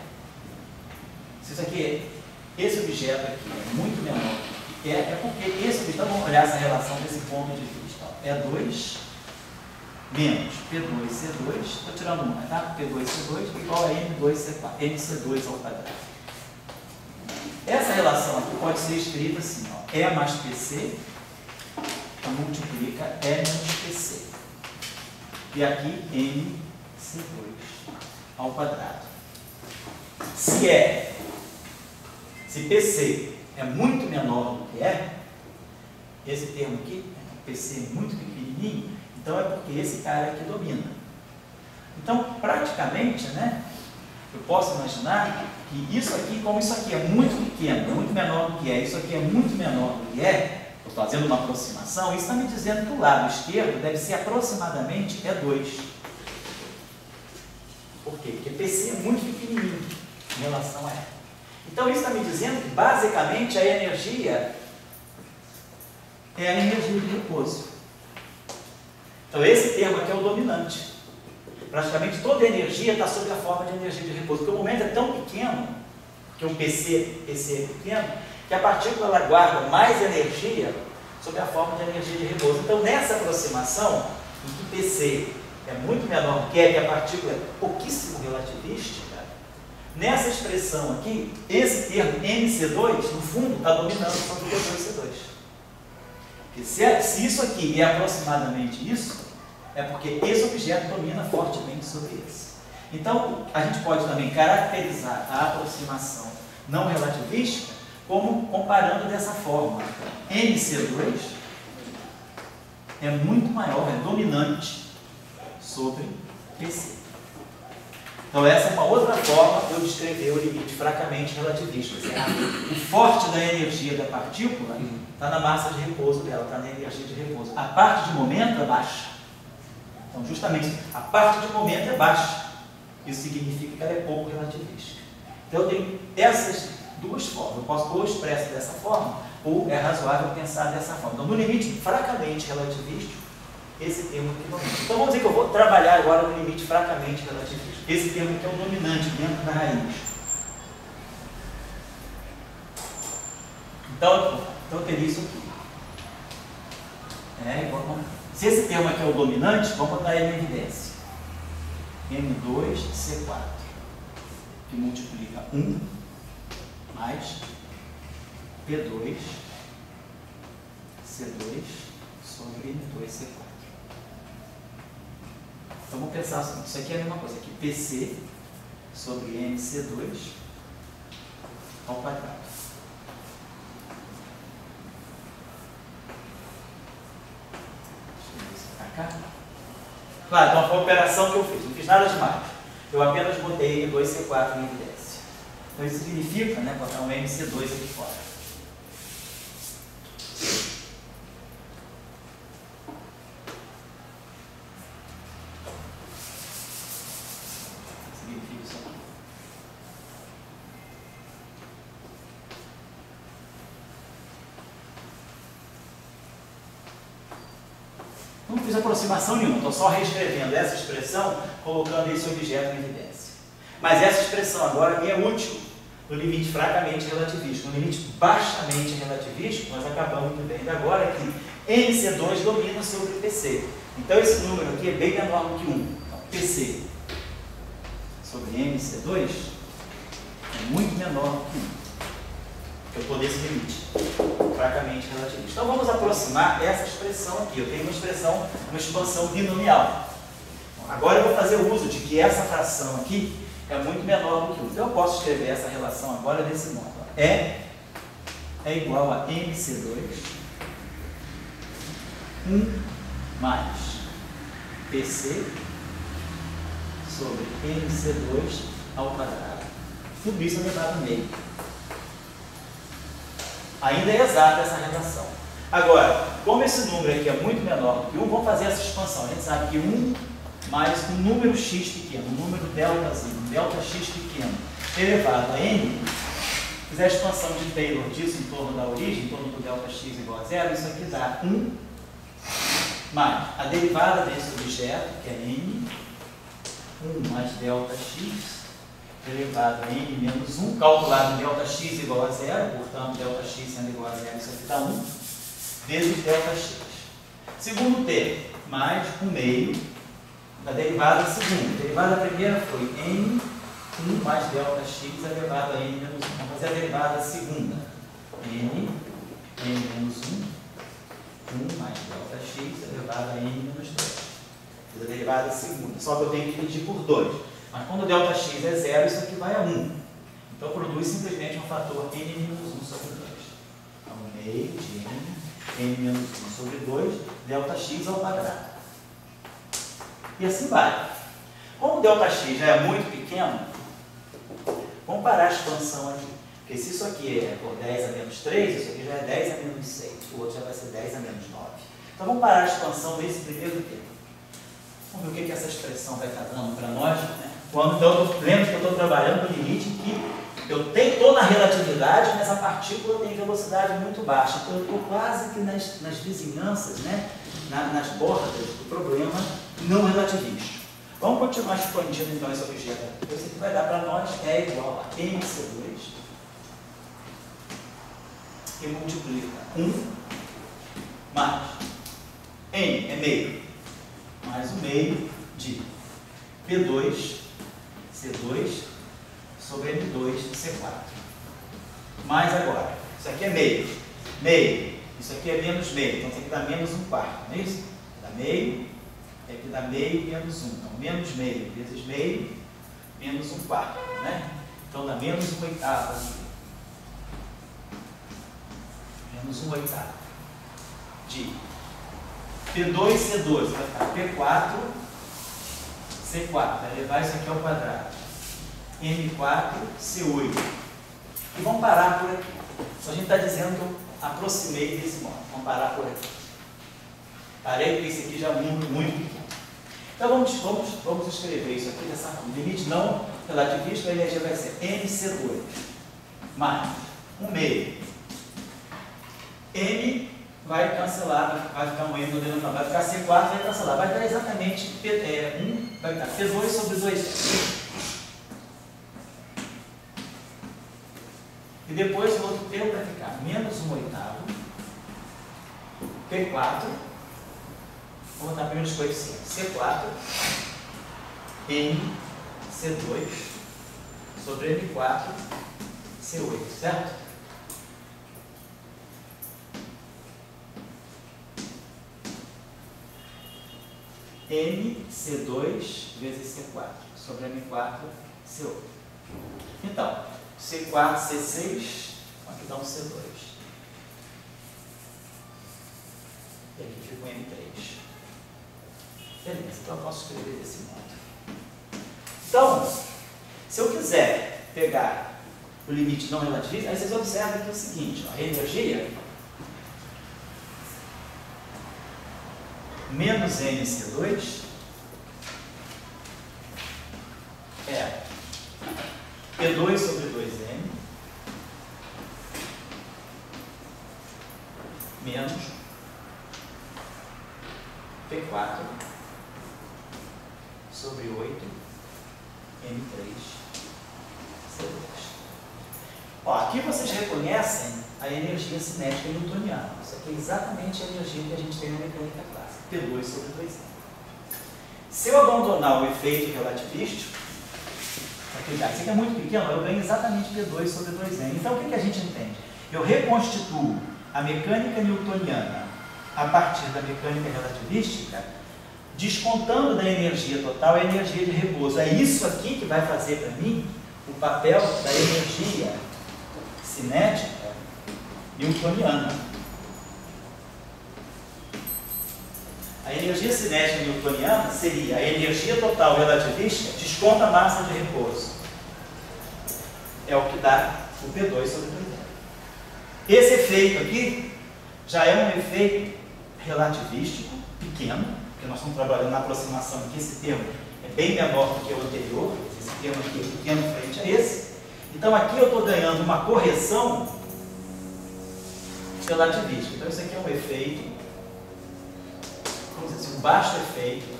se isso aqui, esse objeto aqui é muito menor do que é porque esse objeto... Então, vamos olhar essa relação desse ponto de vista. E2 menos P2C2, estou tirando uma, tá? P2C2 igual a M2C4, MC2 ao quadrado. Essa relação aqui pode ser escrita assim, ó, E mais PC multiplica E menos PC. E aqui MC2 ao quadrado. Se PC é muito menor do que E, esse termo aqui, PC é muito pequenininho, então é porque esse cara aqui domina. Então, praticamente, né, eu posso imaginar que isso aqui, como isso aqui é muito pequeno, muito menor do que é, isso aqui é muito menor do que é, estou fazendo uma aproximação, isso está me dizendo que o lado esquerdo deve ser aproximadamente E2. Por quê? Porque PC é muito pequenininho em relação a E. Então isso está me dizendo que basicamente a energia é a energia de repouso. Então esse termo aqui é o dominante. Praticamente toda a energia está sob a forma de energia de repouso, porque o momento é tão pequeno, que um PC é pequeno, que a partícula ela guarda mais energia sob a forma de energia de repouso. Então, nessa aproximação, em que PC é muito menor do que é, que a partícula é pouquíssimo relativística, nessa expressão aqui, esse termo MC2, no fundo, está dominando sobre P2C2. Porque se isso aqui é aproximadamente isso, é porque esse objeto domina fortemente sobre esse. Então, a gente pode também caracterizar a aproximação não relativística como comparando dessa forma. MC2 é muito maior, é dominante sobre PC. Então essa é uma outra forma de eu descrever o limite fracamente relativista. O forte da energia da partícula está na massa de repouso dela, está na energia de repouso. A parte de momento é baixa. Então justamente a parte de momento é baixa. Isso significa que ela é pouco relativista. Então eu tenho essas duas formas. Eu posso ou expresso dessa forma, ou é razoável pensar dessa forma. Então no limite fracamente relativista, esse termo aqui é dominante. Então vamos dizer que eu vou trabalhar agora no limite fracamente relativista. Esse termo aqui é o dominante dentro da raiz. Então eu teria isso aqui. Se esse termo aqui é o dominante, vamos botar ele em evidência. M2C4, que multiplica 1 mais P2C2 sobre M2C4. Então vamos pensar assim, isso aqui é a mesma coisa, aqui PC sobre MC2 ao quadrado. Deixa eu ver se para cá. Claro, então foi a operação que eu fiz, não fiz nada demais. Eu apenas botei M2C4 em evidência. Então isso significa, né, botar um MC2 aqui fora. Não fiz aproximação nenhuma, estou só reescrevendo essa expressão, colocando esse objeto em evidência. Mas essa expressão agora me é útil no limite fracamente relativista. No limite baixamente relativista, nós acabamos de ver ainda agora que MC2 domina sobre PC. Então esse número aqui é bem menor do que 1. Então, PC sobre MC2 é muito menor do que 1. Eu estou nesse limite fracamente relativista. Então vamos aproximar essa expressão aqui. Eu tenho uma expressão, uma expansão binomial. Agora eu vou fazer uso de que essa fração aqui é muito menor do que 1. Então eu posso escrever essa relação agora desse modo. É igual a MC2 1 mais PC sobre MC2 ao quadrado. Tudo isso elevado a meio. Ainda é exata essa relação. Agora, como esse número aqui é muito menor do que 1, vamos fazer essa expansão. A gente sabe que 1 mais um número x pequeno, um número deltazinho, um delta x pequeno, elevado a n, fizer a expansão de Taylor disso em torno da origem, em torno do delta x igual a 0, isso aqui dá 1 mais a derivada desse objeto, que é n, 1 mais delta x, elevado a n menos 1, calculado delta x igual a 0, portanto, delta x sendo igual a 0, isso aqui dá 1, vezes delta x. Segundo termo, mais 1 meio da derivada segunda. A derivada primeira foi n, 1 mais delta x elevado a n menos 1. Vamos fazer a derivada segunda. N menos 1 mais delta x elevado a n menos 2. Fiz a derivada segunda, só que eu tenho que dividir por 2. Mas quando o delta x é 0, isso aqui vai a 1. Então produz simplesmente um fator n menos 1 sobre 2. Então, meio de n menos 1 sobre 2, delta x ao quadrado. E assim vai. Como o delta x já é muito pequeno, vamos parar a expansão aqui. Porque se isso aqui é por 10 a menos 3, isso aqui já é 10 a menos 6. O outro já vai ser 10 a menos 9. Então vamos parar a expansão nesse primeiro termo. Vamos ver o que essa expressão vai estar dando para nós, né? Lembra que eu estou trabalhando no limite que eu tenho toda a relatividade, mas a partícula tem velocidade muito baixa. Então eu estou quase que nas vizinhanças, né? Nas bordas do problema não relativista. Vamos continuar expandindo então esse objeto. Isso aqui vai dar para nós é igual a MC2 que multiplica 1 mais n é meio, mais o meio de P2 C2 sobre M2C4. Mais agora, isso aqui é meio. Meio. Isso aqui é menos meio. Então isso aqui dá menos 1/4, não é isso? Dá meio, e aqui dá meio menos 1. Então menos meio vezes meio, menos 1/4, né? Então dá menos 1/8 aqui. menos 1/8 de P2C12, vai ficar P4C4, vai levar isso aqui ao quadrado, M4C8. E vamos parar por aqui. Só a gente está dizendo que eu aproximei desse modo. Vamos parar por aqui. Parei porque isso aqui já é muito pequeno. Então vamos escrever isso aqui dessa forma. Limite não relativista, a energia vai ser MC2 mais 1/6. M vai cancelar, vai ficar um M no denominador, vai ficar C4, vai cancelar. Vai dar exatamente vai dar P2 sobre 2. E depois o outro termo vai ficar menos 1/8 P4. Vou botar primeiro os coeficientes. C4 M C2 sobre M4 C8, certo? MC2 vezes C4 sobre M4 C8. Então, C4, C6, aqui dá um C2. E aqui fica um M3. Beleza, então eu posso escrever desse modo. Então, se eu quiser pegar o limite não relativista, aí vocês observam aqui o seguinte, ó, a energia menos MC2 é P2 sobre 2M menos P4 sobre 8 M3 C2. Ó, aqui vocês reconhecem a energia cinética newtoniana. Isso aqui é exatamente a energia que a gente tem na mecânica clássica, P2 sobre 2M. Se eu abandonar o efeito relativístico, isso aqui é muito pequeno, eu ganho exatamente P2 sobre 2M. Então o que a gente entende? Eu reconstituo a mecânica newtoniana a partir da mecânica relativística, descontando da energia total a energia de repouso. É isso aqui que vai fazer para mim o papel da energia cinética newtoniana. A energia cinética newtoniana seria a energia total relativística desconta a massa de repouso. É o que dá o P2 sobre 2M. Esse efeito aqui já é um efeito relativístico pequeno, porque nós estamos trabalhando na aproximação aqui, esse termo é bem menor do que o anterior, esse termo aqui é pequeno frente a esse. Então aqui eu estou ganhando uma correção relativística. Então isso aqui é um efeito, vamos dizer assim, um baixo efeito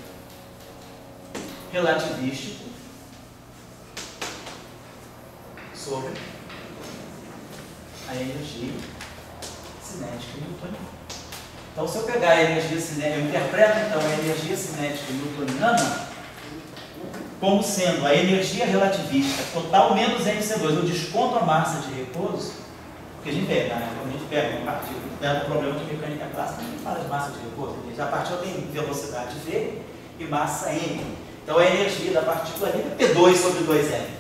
relativístico sobre a energia cinética newtoniana. Então, se eu pegar a energia cinética, eu interpreto então a energia cinética newtoniana como sendo a energia relativista total menos MC2. Eu desconto a massa de repouso, porque a gente pega, né? Quando a gente pega uma partícula, pega o problema de mecânica clássica, a gente fala de massa de repouso. A partícula tem velocidade V e massa M. Então, a energia da partícula é P2 sobre 2M.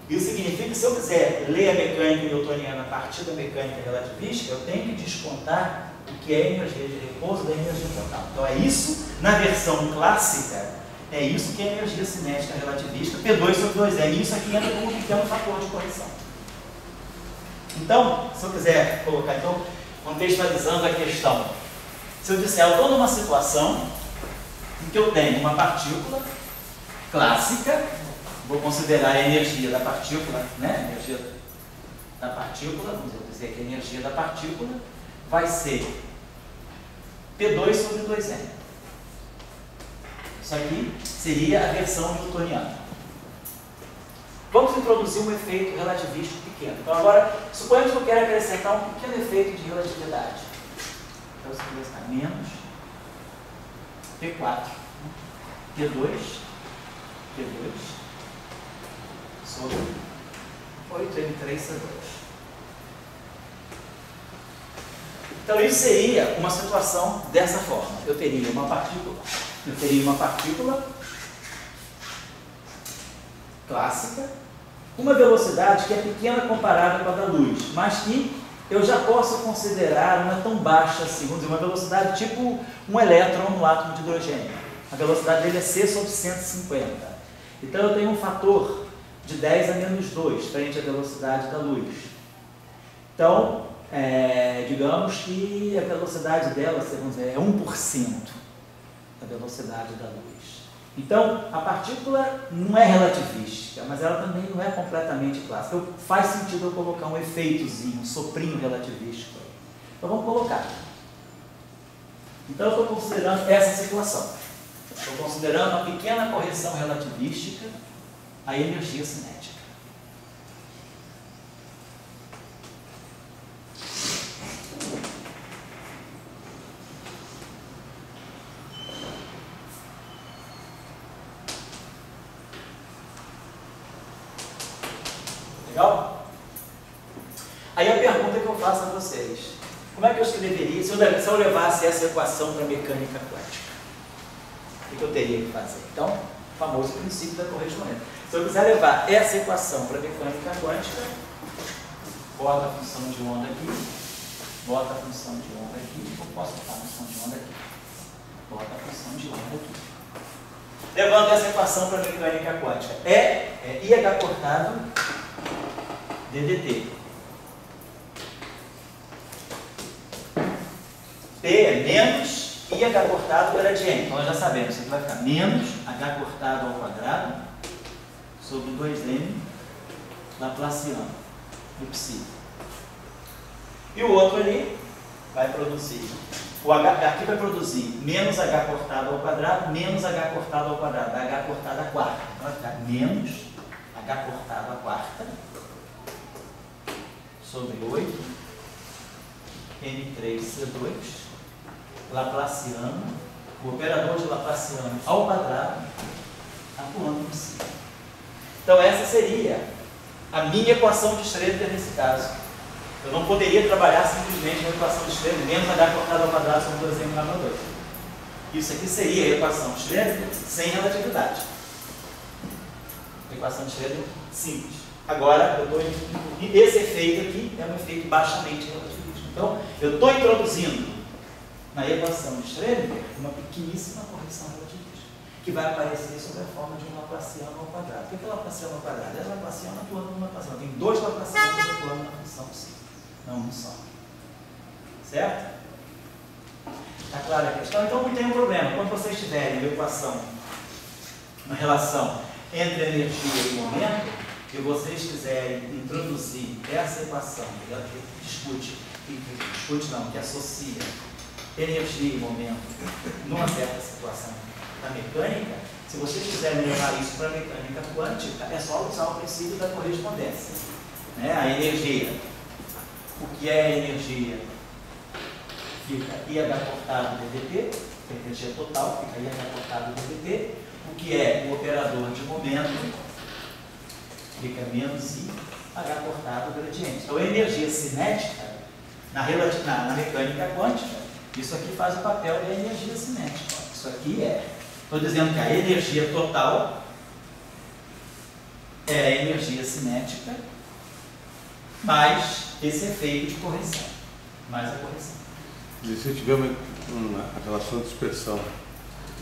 Isso significa que se eu quiser ler a mecânica newtoniana a partir da mecânica relativista, eu tenho que descontar o que é energia de repouso da energia total. Então é isso, na versão clássica, é isso que é energia cinética relativista, P2 sobre 2M. E isso aqui entra como um pequeno fator de correção. Então, se eu quiser colocar, então, contextualizando a questão, se eu disser, eu estou numa situação em que eu tenho uma partícula clássica, vou considerar a energia da partícula, né? Energia da partícula, vamos dizer que a energia da partícula vai ser P2 sobre 2M. Isso aqui seria a versão newtoniana. Vamos introduzir um efeito relativístico pequeno. Então agora, suponhamos que eu quero acrescentar um pequeno efeito de relatividade. Então você vai estar menos P4, P2 sobre 8M3C2. Então isso seria uma situação dessa forma. Eu teria uma partícula clássica, uma velocidade que é pequena comparada com a da luz, mas que eu já posso considerar uma tão baixa assim, vamos dizer, uma velocidade tipo um elétron no átomo de hidrogênio. A velocidade dele é C sobre 150. Então eu tenho um fator de 10 a menos 2 frente à velocidade da luz. Então, digamos que a velocidade dela, vamos dizer, é 1% da velocidade da luz. Então, a partícula não é relativística, mas ela também não é completamente clássica. Faz sentido eu colocar um efeitozinho, um soprinho relativístico. Então, vamos colocar. Então, eu estou considerando essa situação. Estou considerando uma pequena correção relativística à energia cinética. Legal? Aí a pergunta que eu faço a vocês: como é que eu escreveria, se eu levasse essa equação para a mecânica quântica? O que eu teria que fazer? Então, o famoso princípio da correspondência. Se eu quiser levar essa equação para a mecânica quântica, bota a função de onda aqui, bota a função de onda aqui, eu posso botar a função de onda aqui, bota a função de onda aqui. Levando essa equação para a mecânica quântica, é IH cortado ddt. P é menos IH cortado gradiente. Então nós já sabemos, isso aqui vai ficar menos H cortado ao quadrado sobre 2m Laplaciano do psi. E o outro ali vai produzir, o H aqui vai produzir menos H cortado ao quadrado, menos H cortado ao quadrado, H cortado à quarta. Então vai ficar menos H cortado à quarta sobre 8 M3C2 Laplaciano, o operador de Laplaciano ao quadrado, atuando no psi. Então essa seria a minha equação de Schrödinger nesse caso. Eu não poderia trabalhar simplesmente na equação de Schrödinger menos H cortado ao quadrado sobre 2m na 2. Isso aqui seria a equação de Schrödinger sem relatividade. A equação de Schrödinger simples. Agora, esse efeito aqui é um efeito baixamente relativístico. Então, eu estou introduzindo na equação de Schrödinger uma pequeníssima correção relativística, que vai aparecer sob a forma de um Laplaciano ao quadrado. O que é Laplaciano ao quadrado? É Laplaciano atuando no Laplaciano. Tem dois Laplacianos atuando na função psi, não um só. Certo? Está clara a questão? Então não tem um problema. Quando vocês tiverem uma equação, uma relação entre energia e momento, e vocês quiserem introduzir essa equação que associa energia e momento numa certa situação da mecânica, se vocês quiserem levar isso para a mecânica quântica, é só usar o princípio da correspondência. Né? A energia, o que é a energia? Fica IH cortado ddt, a energia total fica IH cortado ddt, o que é o operador de momento fica menos I, H cortado gradiente. Então a energia cinética, na mecânica quântica, isso aqui faz o papel da energia cinética. Isso aqui estou dizendo que a energia total é a energia cinética mais esse efeito de correção, mais a correção. E se eu tiver uma relação de dispersão,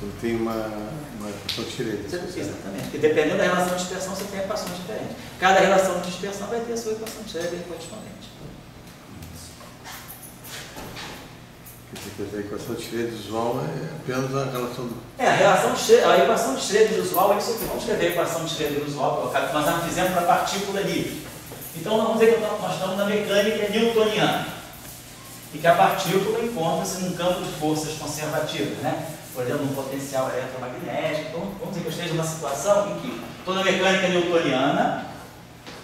eu tenho uma equação de Schrödinger. Exatamente, porque dependendo da relação de dispersão, você tem equações diferentes. Cada relação de dispersão vai ter a sua equação de Schrödinger correspondente. Quer dizer, a equação de Schrödinger usual é apenas a relação do... A equação de Schrödinger usual é isso aqui. Vamos escrever a equação de Schrödinger usual, que nós já fizemos para a partícula livre. Então, vamos dizer que nós estamos na mecânica newtoniana e que a partícula encontra-se num campo de forças conservativas, né? Por exemplo, um potencial eletromagnético. Então, vamos dizer que eu esteja numa situação em que estou na mecânica newtoniana,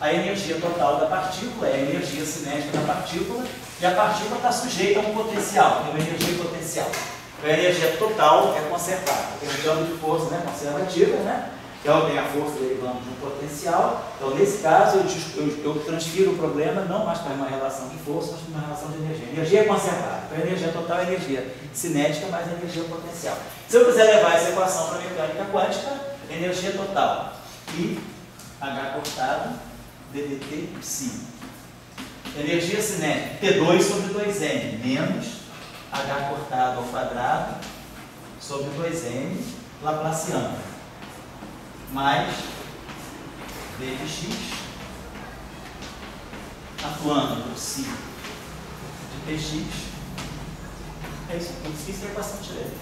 a energia total da partícula é a energia cinética da partícula, e a partícula está sujeita a um potencial, tem uma energia potencial. Então, a energia total é conservada. Tem um campo de força, né, conservativa, né? Então, tem a força derivando de um potencial. Então, nesse caso, eu transfiro o problema não mais para uma relação de força, mas para uma relação de energia. A energia é conservada. Então, a energia total é energia cinética mais energia potencial. Se eu quiser levar essa equação para a mecânica quântica, energia total I, H cortado, ddt psi. Energia cinética, T2 sobre 2M, menos H cortado ao quadrado sobre 2M, Laplaciano, mais dx, atuando por si de Tx. É isso é a equação de Schrödinger.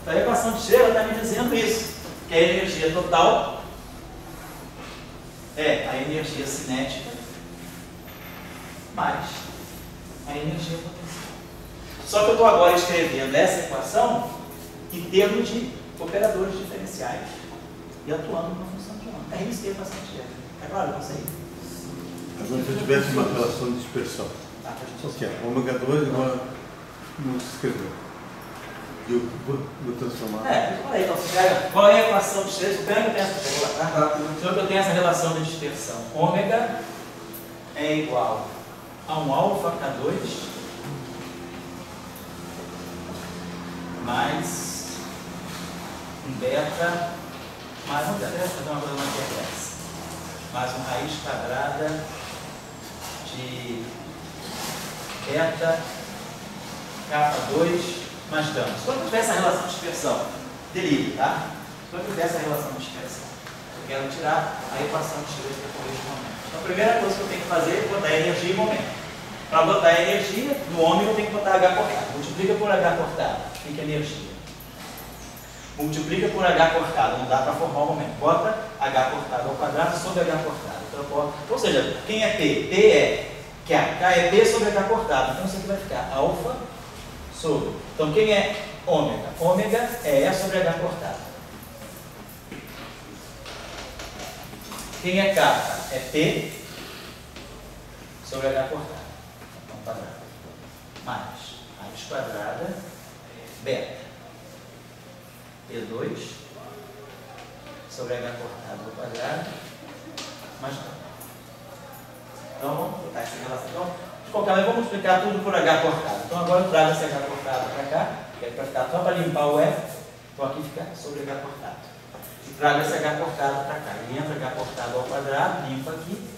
Então, a equação de Schrödinger está me dizendo isso, que a energia total é a energia cinética mais a energia potencial. Só que eu estou agora escrevendo essa equação em termos de operadores diferenciais e atuando numa função de onda. É isso que é a equação de Schrödinger. É claro, não sei. Agora, se eu tivesse uma relação de dispersão, ok, ômega 2 igual não se escreveu. E eu vou transformar. Eu falei, então você pega qual é a equação de Schrödinger? Pega que eu tenho essa, eu tenho essa relação de dispersão. Ômega é igual a um alfa K2 mais um beta mais um beta. Deixa eu fazer uma coisa mais complexa. Mais uma raiz quadrada de beta K2 mais gama. Quando eu tiver essa relação de dispersão, delírio, tá? Quando eu tiver essa relação de dispersão, eu quero tirar a equação de Schrödinger por este momento. Então, a primeira coisa que eu tenho que fazer é botar energia e momento. Para botar energia, no ômega eu tenho que botar H cortado. Multiplica por H cortado, fica energia. Multiplica por H cortado, não dá para formar o momento. Bota H cortado ao quadrado sobre H cortado. Então, ou seja, quem é P? P é K é P sobre H cortado. Então isso aqui vai ficar alfa sobre. Então quem é ômega? Ômega é E sobre H cortado. Quem é K? É P sobre H cortado. Então quadrado. Mais raiz quadrada beta. P2 sobre H cortado ao quadrado mais gama. Então vamos botar essa relação. Então, de qualquer maneira, vamos multiplicar tudo por H cortado. Então agora eu trago esse H cortado para cá, que é para ficar só para limpar o F. Então aqui fica sobre H cortado. E trago esse H cortado para cá. E entra H cortado ao quadrado, limpa aqui,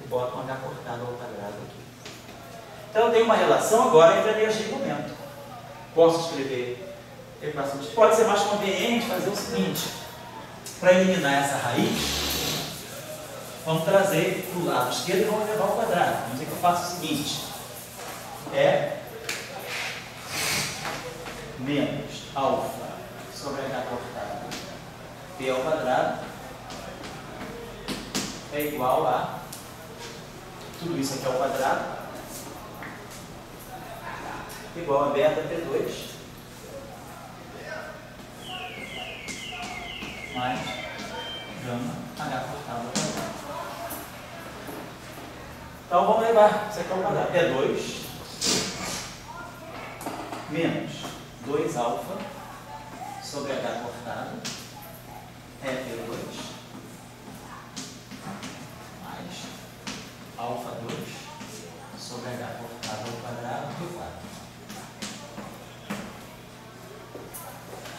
e boto um H cortado ao quadrado aqui. Então eu tenho uma relação agora entre energia e momento. Posso escrever equação de... Pode ser mais conveniente fazer o seguinte: para eliminar essa raiz, vamos trazer para o lado esquerdo e vamos levar ao quadrado. Vamos dizer que eu faço o seguinte: é menos alfa sobre H cortado P ao quadrado é igual a tudo isso aqui ao quadrado igual a beta P2 mais gama H cortado ao quadrado. Então vamos levar isso aqui ao quadrado. P2 menos 2 alfa sobre H cortado é P2 mais alfa 2 sobre H cortado ao quadrado P4.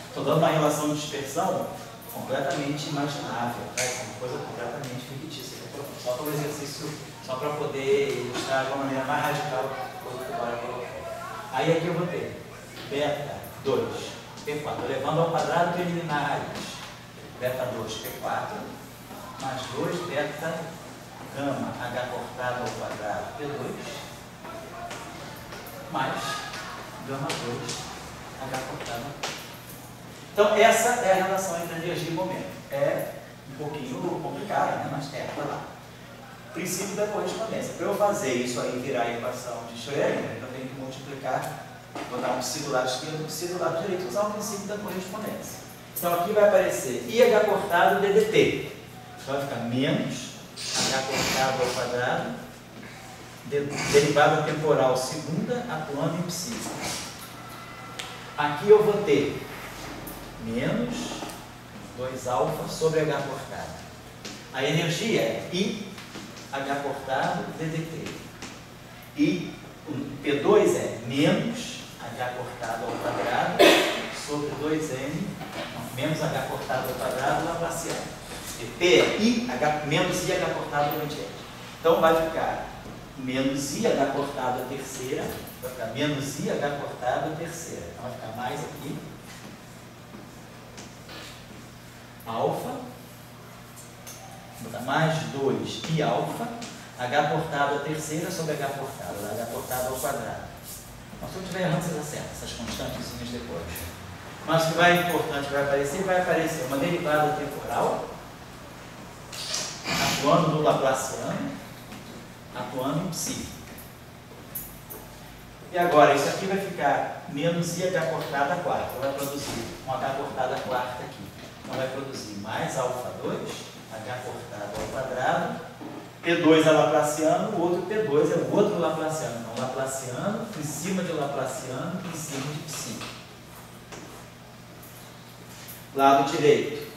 Estou dando uma relação de dispersão completamente imaginável, tá? É uma coisa completamente fictícia. Só para o exercício, só para poder ilustrar de uma maneira mais radical o que agora colocou. Aí aqui eu vou ter beta 2 P4, levando ao quadrado para eliminar a raiz. Beta 2 P4 mais 2 beta gama H cortado ao quadrado P2 mais gama 2 H cortado. Então essa é a relação entre energia e momento. É um pouquinho complicada, né? Mas é, vai lá. Princípio da correspondência. Para eu fazer isso aí virar a equação de Schrödinger, eu tenho que multiplicar, vou dar um psi do lado esquerdo, um psi do lado direito, usar o princípio da correspondência. Então aqui vai aparecer IH cortado DDT. Então vai ficar menos H cortado ao quadrado, derivada temporal segunda atuando em psi. Aqui eu vou ter menos 2 alfa sobre H cortado. A energia é I H cortado DDT. E o P2 é menos H cortado ao quadrado sobre 2M, menos H cortado ao quadrado Laplaciano. E P é I, menos IH cortado durante L. Então vai ficar menos IH cortado a terceira, vai ficar menos IH cortado a terceira. Então vai ficar mais aqui. Alfa, vou botar mais 2 I alfa, H cortado a terceira sobre H cortado, H cortado ao quadrado. Então, se eu estiver errando, vocês acertam essas constantezinhas depois. Mas o que vai importante vai aparecer uma derivada temporal, atuando no Laplaciano, atuando em psi. E agora, isso aqui vai ficar menos IH cortada a quarta, vai produzir um H cortada a quarta aqui. Então vai produzir mais alfa 2, H cortado ao quadrado, P2 é Laplaciano, o outro P2 é o outro Laplaciano. Então, Laplaciano em cima de Laplaciano em cima de psi. Lado direito,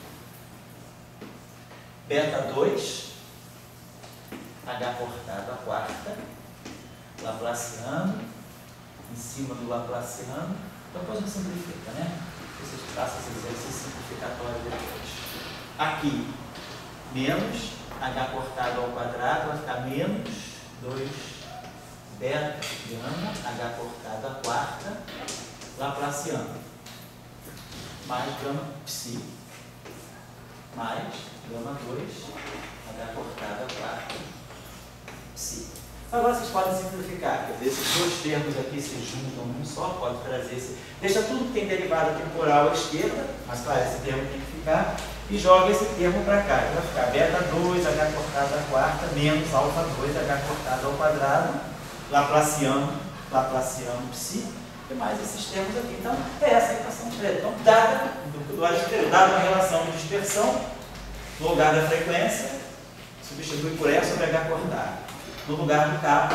beta 2, H cortado a quarta, Laplaciano em cima do Laplaciano. Então, depois não simplifica, né? Vocês façam esse exercício simplificatório depois. Aqui, menos H cortado ao quadrado, vai ficar menos 2 beta gama, H cortado à quarta, Laplaciano, mais gama psi, mais gama 2, H cortado à quarta, psi. Agora vocês podem simplificar, quer dizer, esses dois termos aqui se juntam num só, pode trazer esse. Deixa tudo que tem derivada temporal à esquerda, mas claro, esse termo tem que ficar, e joga esse termo para cá. Vai ficar beta 2, H cortado à quarta, menos alfa 2, H cortado ao quadrado, Laplaciano psi, e mais esses termos aqui. Então, é essa a equação de Então, dada uma relação de dispersão, no lugar da frequência, substitui por E sobre H cortado. No lugar do K,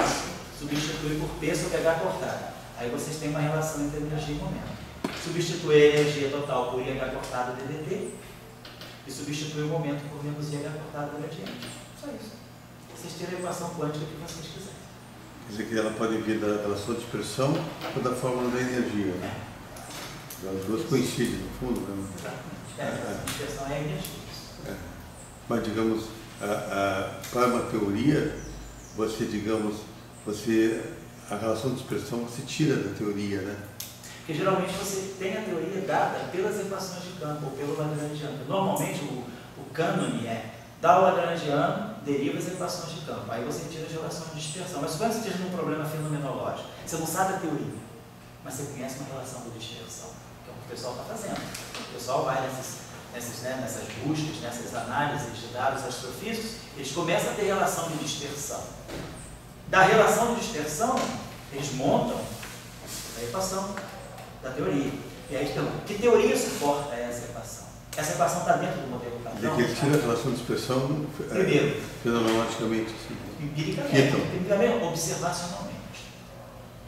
substitui por P sobre H cortado. Aí vocês têm uma relação entre energia e momento. Substitui a energia total por IH cortado ddt e substitui o momento por menos IH cortado gradiente. Só isso. Vocês tiram a equação quântica que vocês quiserem. Quer dizer que ela pode vir da relação de dispersão ou da fórmula da energia, né? As duas coincidem, no fundo. Né? Exatamente. A dispersão é a energia. Mas, digamos, para uma teoria, a relação de dispersão você tira da teoria, né? Porque geralmente você tem a teoria dada pelas equações de campo ou pelo Lagrangiano. Normalmente o cânone dá o Lagrangiano, deriva as equações de campo. Aí você tira as relações de dispersão. Mas quando você esteja num problema fenomenológico, você não sabe a teoria, mas você conhece uma relação de dispersão, que é o que o pessoal está fazendo. O pessoal vai nessas buscas, nessas análises de dados astrofísicos, eles começam a ter relação de dispersão. Da relação de dispersão, eles montam a equação da teoria. E aí, então, que teoria suporta essa equação? Essa equação está dentro do modelo padrão? Ele tira a relação de dispersão primeiro, fenomenologicamente. Empiricamente, observacionalmente.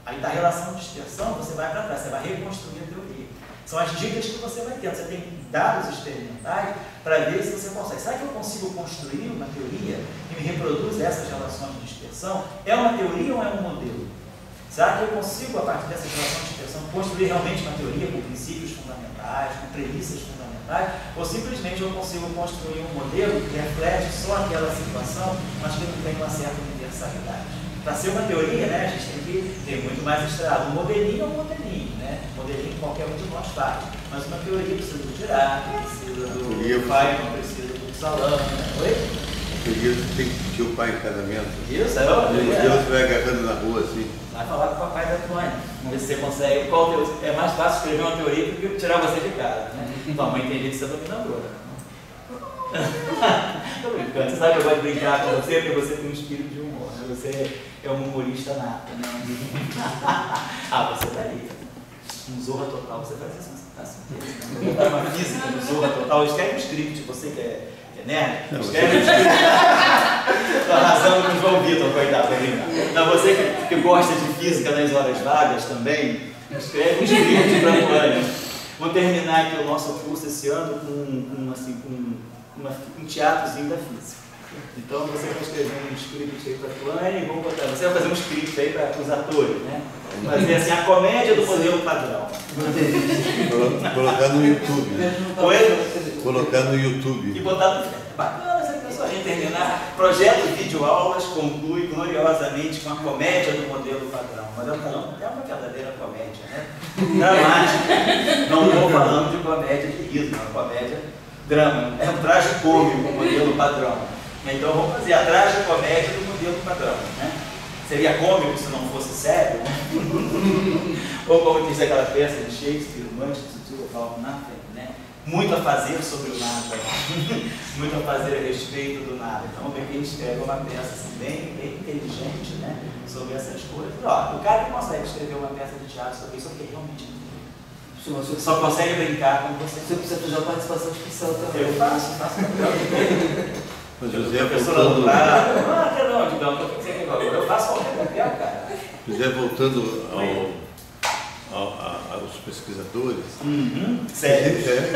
Aí da relação de dispersão, você vai para trás, você vai reconstruir a teoria. São as dicas que você vai tendo. Você tem dados experimentais para ver se você consegue. Será que eu consigo construir uma teoria que me reproduz essas relações de dispersão? É uma teoria ou é um modelo? Será que eu consigo, a partir dessas relações de dispersão, construir realmente uma teoria com princípios fundamentais, com premissas fundamentais? Ou simplesmente eu consigo construir um modelo que reflete só aquela situação, mas que não tem uma certa universalidade? Para ser uma teoria, né, a gente tem que ter muito mais estrado. Um modelinho é um modelinho, né? Um modelinho qualquer um de nós faz. Mas uma teoria precisa do Dirac, precisa do Feynman, precisa do Salame, né? Oi? Teoria você tem que pedir o pai em casamento. Isso, é óbvio. Deus vai agarrando na rua assim. Vai falar com o papai da Tônia. Vamos ver se você consegue. Qual teoria? É mais fácil escrever uma teoria do que tirar você de casa, né? Tua mãe tem jeito de ser dominadora. Tô brincando. Você sabe que eu gosto de brincar com você porque você tem um espírito de humor. Né? Você é um humorista nato, né? Você daria. Um Zorra Total, você faz isso, você tá certeza. Botar uma física no Zorra Total, escreve um script, você que é nerd, escreve um script. Tô arrasando com o João Vitor, coitado, pra brincar. Não, você que gosta de física nas horas vagas também, escreve um script pra Tônia. Vou terminar aqui o nosso curso esse ano com um teatrozinho da física. Então você vai escrever um script aí para a Tônia e vamos botar. Você vai fazer um script aí para os atores, né? Fazer assim, a comédia do modelo padrão. Colocar no YouTube. Né? Colocar no YouTube. E botar no. Bacana essa pessoa, a gente terminar. Projeto Videoaulas conclui gloriosamente com a comédia do modelo padrão. O modelo padrão é uma verdadeira comédia, né? Dramática. Não estou falando de comédia de riso, é uma comédia drama. É um tragicômico o modelo padrão. Então vamos fazer a tragicomédia do modelo padrão, né? Seria cômico se não fosse sério, né? Ou como diz aquela peça de Shakespeare, Much to do about nothing, né? Muito a fazer sobre o nada, muito a fazer a respeito do nada. Então, vamos ver que a gente escreve uma peça assim, bem inteligente, né? Sobre essas coisas. Ó, o cara que consegue escrever uma peça de teatro sobre isso, porque realmente só consegue brincar com você. Você precisa fazer uma participação especial também. Eu faço papel. Mas José, Professora do lado, não, digamos, o que você quer agora? Eu faço qualquer papel, cara. José, voltando aos pesquisadores. Sério. Sério.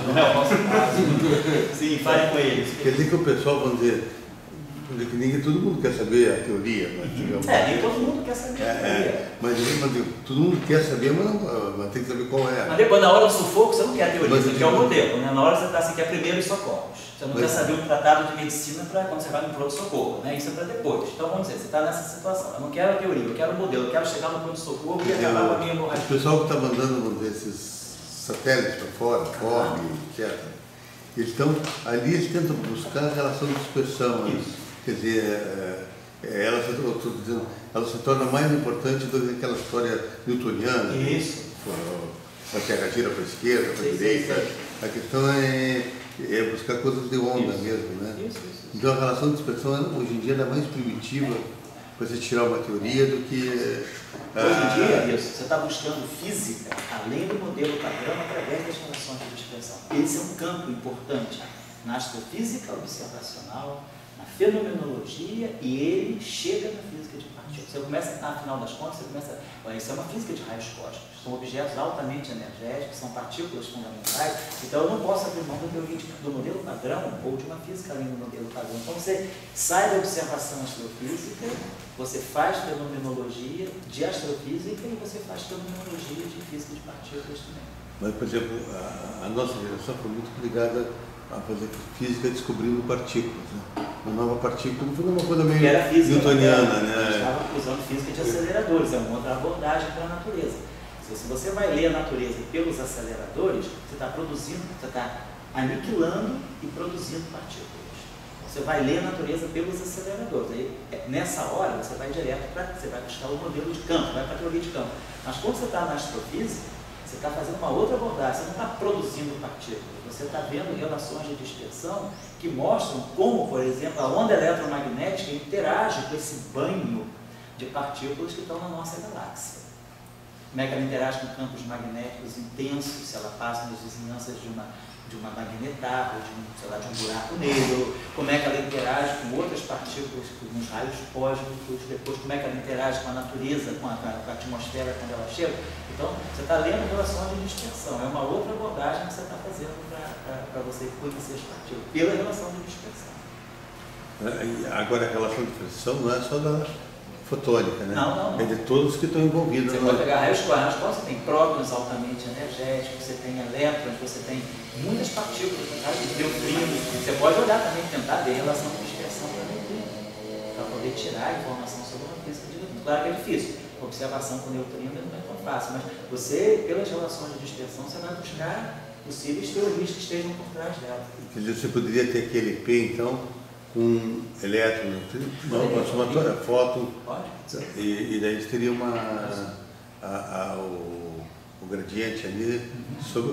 Não é o nosso caso. Sim, fale com eles. Quer dizer que o pessoal, vamos dizer, que todo mundo quer saber a teoria, mas, digamos, nem todo mundo quer saber a teoria. Mas todo mundo quer saber, mas tem que saber qual é. Mas depois, na hora do sufoco, você não quer a teoria, você quer o modelo, né? Na hora você quer primeiro os socorros. Você não quer saber um tratado de medicina para quando você vai no pronto-socorro, né? Isso é para depois. Então, vamos dizer, você está nessa situação. Eu não quero a teoria, eu quero o modelo, eu quero chegar no pronto-socorro e acabar com a minha hemorragia. O pessoal que está mandando, vamos dizer, esses satélites para fora, FOG, etc. Ali eles tentam buscar a relação de dispersão. Quer dizer, ela se torna mais importante do que aquela história newtoniana. Isso. A Terra gira para a esquerda, para a direita. A questão é buscar coisas de onda mesmo, né? Isso. Então a relação de dispersão hoje em dia é mais primitiva para você tirar uma teoria do que... Hoje em dia é isso. Você está buscando física além do modelo padrão através das relações de dispersão. Esse é um campo importante na astrofísica observacional, na fenomenologia, e ele chega na física de partículas. Você começa, afinal das contas, olha, isso é uma física de raios cósmicos, são objetos altamente energéticos, são partículas fundamentais, então eu não posso abrir mão do modelo padrão ou de uma física além do modelo padrão. Então você sai da observação astrofísica, você faz fenomenologia de astrofísica e você faz fenomenologia de física de partículas também. Mas, por exemplo, a nossa geração foi muito ligada a fazer física descobrindo partículas, né? Uma nova partícula foi uma coisa meio newtoniana, né? A gente estava usando física de aceleradores, é uma outra abordagem para a natureza. Se você vai ler a natureza pelos aceleradores, você está produzindo, você está aniquilando e produzindo partículas. Você vai ler a natureza pelos aceleradores. Aí, nessa hora, você vai direto você vai buscar o modelo de campo, vai para a teoria de campo. Mas quando você está na astrofísica, você está fazendo uma outra abordagem, você não está produzindo partículas, você está vendo relações de dispersão que mostram como, por exemplo, a onda eletromagnética interage com esse banho de partículas que estão na nossa galáxia. Como é que ela interage com campos magnéticos intensos, se ela passa nas vizinhanças de uma magnetar, ou de um buraco negro, como é que ela interage com outras partículas, com os raios cósmicos, depois como é que ela interage com a natureza, com a atmosfera quando ela chega. Então, você está lendo relações de dispersão, é uma outra abordagem que você está fazendo para você conhecer as partículas, pela relação de dispersão. Agora, a relação de dispersão não é só da fotônica, né? Não. É de todos que estão envolvidos. Você pode pegar raios cósmicos, você tem prótons altamente energéticos, você tem elétrons, você tem muitas partículas, neutrinos. Você pode olhar também, tentar ver a relação de dispersão para neutrino, para poder tirar a informação sobre uma física de neutrino. Claro que é difícil, a observação com neutrino não é tão fácil, mas você, pelas relações de dispersão, você vai buscar possíveis teorias que estejam por trás dela. Quer dizer, você poderia ter aquele P, então, com elétron, uma somatória, fóton, e daí você teria o gradiente ali sobre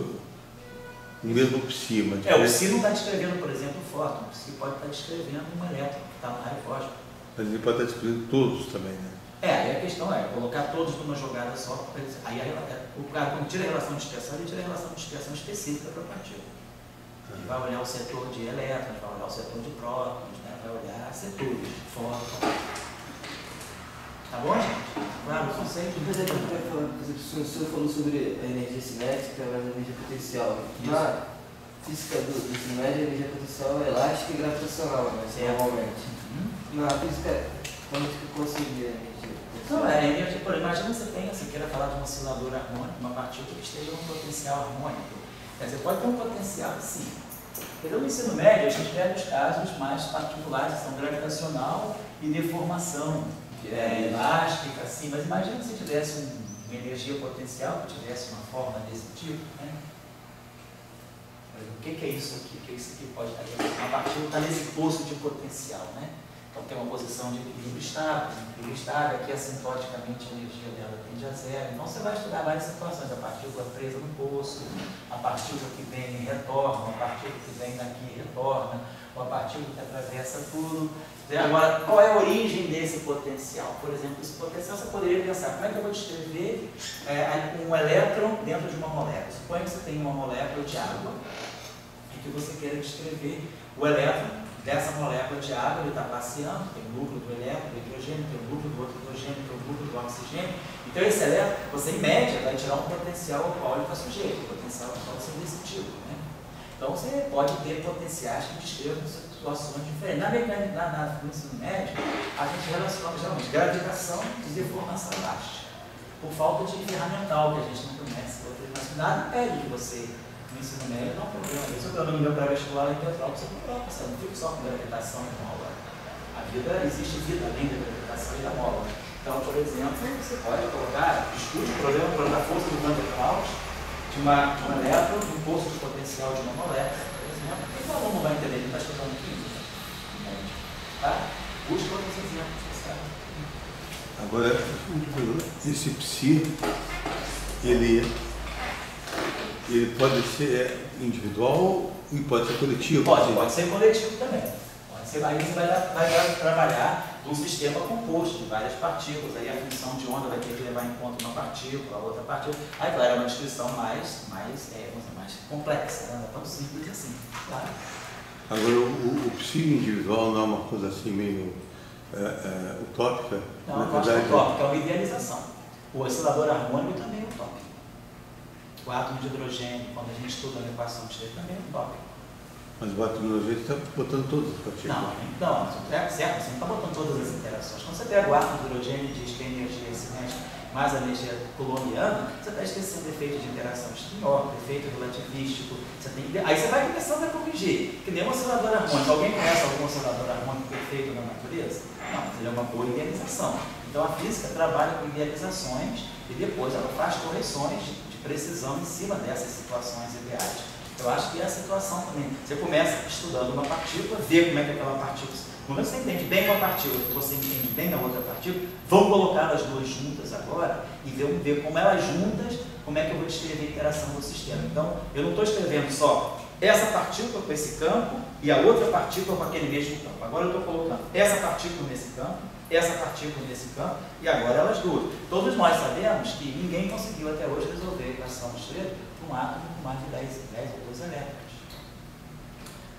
o mesmo psi. O psi não está descrevendo, por exemplo, o fóton, o psi pode estar descrevendo um elétron que está no raio cósmico. Mas ele pode estar descrevendo todos também, né? Aí a questão é colocar todos numa jogada só, aí o cara, quando tira a relação de dispersão, ele tira a relação de dispersão específica para a partícula. Ele vai olhar o setor de elétrons, vai olhar o setor de prótons, né? Vai olhar setores, fótons. Tá bom, gente? Claro, o conceito. O senhor falou sobre a energia cinética e a energia potencial. Na física do ensino médio, a energia potencial é elástica e gravitacional, né? Normalmente. Na física quântica, qual seria a energia potencial? Não, a energia, por exemplo, imagina você tem, assim, queira falar de um oscilador harmônico, uma partícula que esteja num potencial harmônico. Quer dizer, pode ter um potencial, sim. Então, no ensino médio, a gente pega os casos mais particulares, que são gravitacional e deformação elástica, assim, mas imagina se tivesse uma energia potencial que tivesse uma forma desse tipo, né? O que é isso aqui? O que isso aqui pode estar aqui? Uma partícula está nesse poço de potencial, né? Então tem uma posição de equilíbrio estável, aqui assintoticamente a energia dela tende a zero. Então você vai estudar várias situações, a partícula presa no poço, a partícula que vem e retorna, a partícula que vem daqui e retorna, ou a partícula que atravessa tudo. Agora, qual é a origem desse potencial? Por exemplo, esse potencial você poderia pensar, como é que eu vou descrever um elétron dentro de uma molécula? Suponha que você tem uma molécula de água e que você queira descrever o elétron dessa molécula de água, ele está passeando, tem o núcleo do elétron, do hidrogênio, tem o núcleo do outro hidrogênio, tem o núcleo do oxigênio. Então esse elétron, você em média vai tirar um potencial ao qual ele está sujeito, o potencial pode ser desse tipo, né? Então você pode ter potenciais que descrevam situações diferentes. Na mecânica, no ensino médio, a gente relaciona geralmente gravitação e deformação elástica, por falta de ferramental que a gente não conhece. Mas nada impede de você no ensino médio não tem problema. Isso eu no meu pré-vestibular em Petrópolis, você não troca, você não fica só com gravitação e mola. A vida, existe vida além da gravitação e da mola. Então, por exemplo, você pode colocar, estude o problema da força do Van der Waals, de um elétron, um poço de potencial de uma molécula, por exemplo. E o aluno vai entender, ele está estudando química. Tá? Busque outros exemplos, você sabe. Agora, esse psi, ele pode ser individual e pode ser coletivo? Pode ser coletivo também. Pode ser, aí você vai trabalhar num sistema composto de várias partículas. Aí a função de onda vai ter que levar em conta uma partícula, a outra partícula. Aí, claro, é uma descrição mais complexa, né? Não é tão simples assim. Claro. Agora, o psi individual não é uma coisa assim meio utópica? Não, na verdade, utópica, é uma idealização. O oscilador harmônico também é utópico. O átomo de hidrogênio, quando a gente estuda a equação de Schrödinger, também é utópico. Mas o átomo de hidrogênio está botando todas as partículas. Não, certo, você não está botando todas as interações. Quando você pega o átomo de hidrogênio e diz que a energia é cinética mais a energia coulombiana, você está esquecendo o efeito de interação exterior, efeito relativístico. Aí você vai começando a corrigir, que nem um oscilador harmônico. Alguém conhece algum oscilador harmônico perfeito na natureza? Não, mas ele é uma boa idealização. Então a física trabalha com idealizações e depois ela faz correções de precisão em cima dessas situações ideais. Eu acho que é a situação também. Você começa estudando uma partícula, vê como é que aquela partícula, quando você entende bem uma partícula, que você entende bem a outra partícula, vamos colocar as duas juntas agora e ver como elas juntas, como é que eu vou descrever a interação do sistema. Então, eu não estou escrevendo só essa partícula com esse campo e a outra partícula com aquele mesmo campo. Agora eu estou colocando essa partícula nesse campo, essa partícula nesse campo, e agora elas duas. Todos nós sabemos que ninguém conseguiu até hoje resolver a equação de Schrödinger para um átomo com mais de 10 ou 12 elétrons.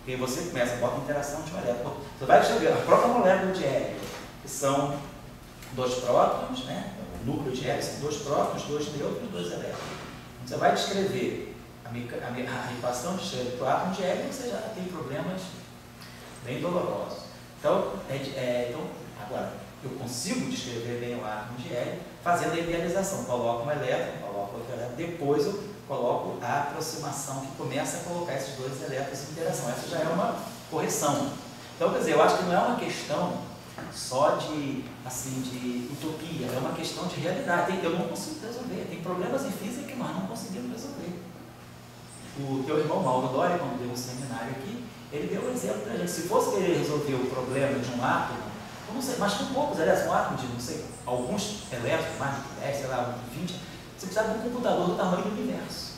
E você começa, bota a interação de um elétron. Você vai escrever a própria molécula de hélio, que são 2 prótons, né? O núcleo de hélio são 2 prótons, 2 nêutrons, 2 elétrons. Você vai descrever a equação de Schrödinger para o átomo de hélio, você já tem problemas bem dolorosos. Então, agora, eu consigo descrever bem o átomo de hélio fazendo a idealização. Coloco um elétron, coloco outro elétron, depois eu coloco a aproximação que começa a colocar esses dois elétrons em interação. Essa já é uma correção. Então, quer dizer, eu acho que não é uma questão só de utopia, é uma questão de realidade. Eu não consigo resolver. Tem problemas em física que nós não conseguimos resolver. O teu irmão Mauro Doria, quando deu um seminário aqui, ele deu um exemplo para a gente. Se fosse querer resolver o problema de um átomo, eu não sei, mas com poucos elétrons, um átomo de, não sei, alguns elétrons, mais de 10, sei lá, 20, você precisa de um computador do tamanho do universo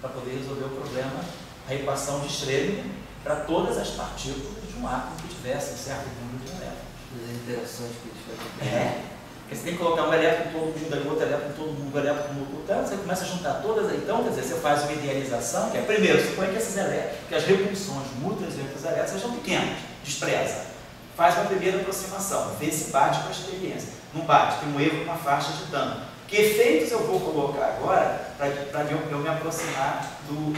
para poder resolver o problema, a equação de Schrödinger para todas as partículas de um átomo que tivesse um certo número de elétrons. As interações que eles fazem. Porque você tem que colocar um elétron em todo mundo, outro elétron em todo mundo, elétron em todo mundo, então você começa a juntar todas, então, quer dizer, você faz uma idealização, que é, primeiro, supõe que esses elétrons, que as repulsões mútuas entre os elétrons sejam pequenas, despreza. Faz uma primeira aproximação, vê se bate com a experiência. Não bate, tem um erro na faixa de dano. Que efeitos eu vou colocar agora para eu me aproximar do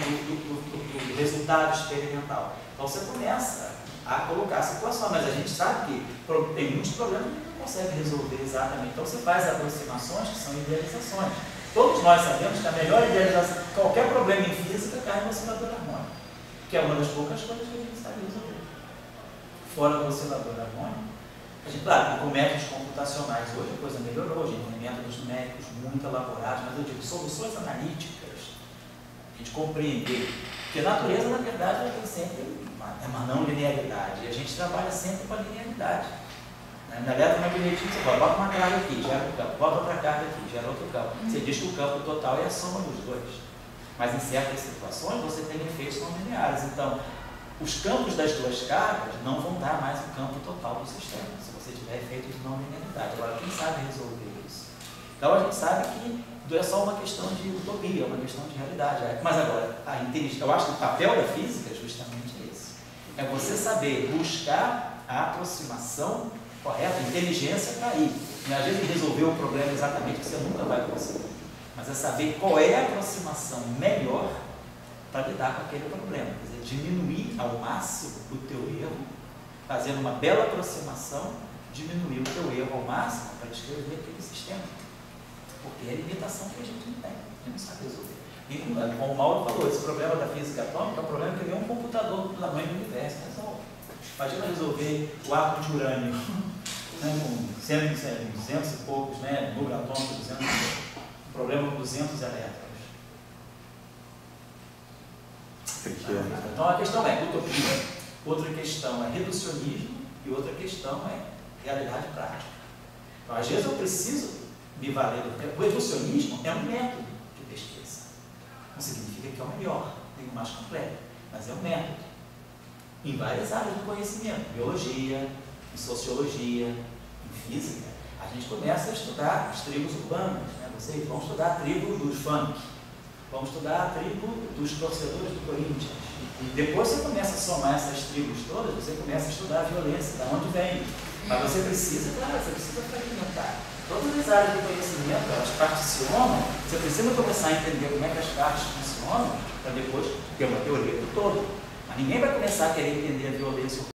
resultado experimental? Então você começa a colocar a situação, mas a gente sabe que tem muitos problemas que não consegue resolver exatamente. Então você faz aproximações que são idealizações. Todos nós sabemos que a melhor idealização de qualquer problema em física cai no oscilador harmônico. que é uma das poucas coisas que a gente sabe resolver. Fora do oscilador harmônico, a gente, claro, com métodos computacionais, hoje a coisa melhorou, a gente tem métodos numéricos muito elaborados, mas eu digo, soluções analíticas, a gente compreender que a natureza, na verdade, ela tem sempre uma não linearidade, e a gente trabalha sempre com a linearidade. Na eletromagnetismo, você bota uma carga aqui, gera outro campo, bota outra carga aqui, gera outro campo. Você diz que o campo total é a soma dos dois. Mas em certas situações você tem efeitos não lineares. Então, os campos das duas cargas não vão dar mais o campo total do sistema, se você tiver efeitos de não linearidade. Agora, quem sabe resolver isso? Então, a gente sabe que não é só uma questão de utopia, é uma questão de realidade. Mas agora, a inteligência, eu acho que o papel da física é justamente esse. É você saber buscar a aproximação correta, inteligência está aí. E às vezes resolver o problema exatamente que você nunca vai conseguir. Mas é saber qual é a aproximação melhor para lidar com aquele problema. Quer dizer, diminuir ao máximo o teu erro, fazendo uma bela aproximação, diminuir o teu erro ao máximo para descrever aquele sistema. Porque é a limitação que a gente não tem, a gente não sabe resolver. E como o Mauro falou, esse problema da física atômica é um problema que nem um computador do tamanho do universo. Imagina resolver o átomo de urânio, né, com 200 e poucos, né, número atômico, 200 e poucos. Um problema com 200 elétrons. Então a questão é utopia, outra questão é reducionismo e outra questão é realidade prática. Então às vezes eu preciso me valer do... O reducionismo é um método de pesquisa. Não significa que é o melhor, nem o mais completo, mas é um método. Em várias áreas do conhecimento, biologia, em sociologia, em física, a gente começa a estudar as tribos urbanas, né? Vocês vão estudar a tribo dos funk, vão estudar a tribo dos torcedores do Corinthians. E depois você começa a somar essas tribos todas, você começa a estudar a violência, de onde vem. Mas você precisa, claro, você precisa fragmentar. Todas as áreas do conhecimento, elas particionam, você precisa começar a entender como é que as partes funcionam, para depois ter uma teoria do todo. Mas ninguém vai começar a querer entender a violência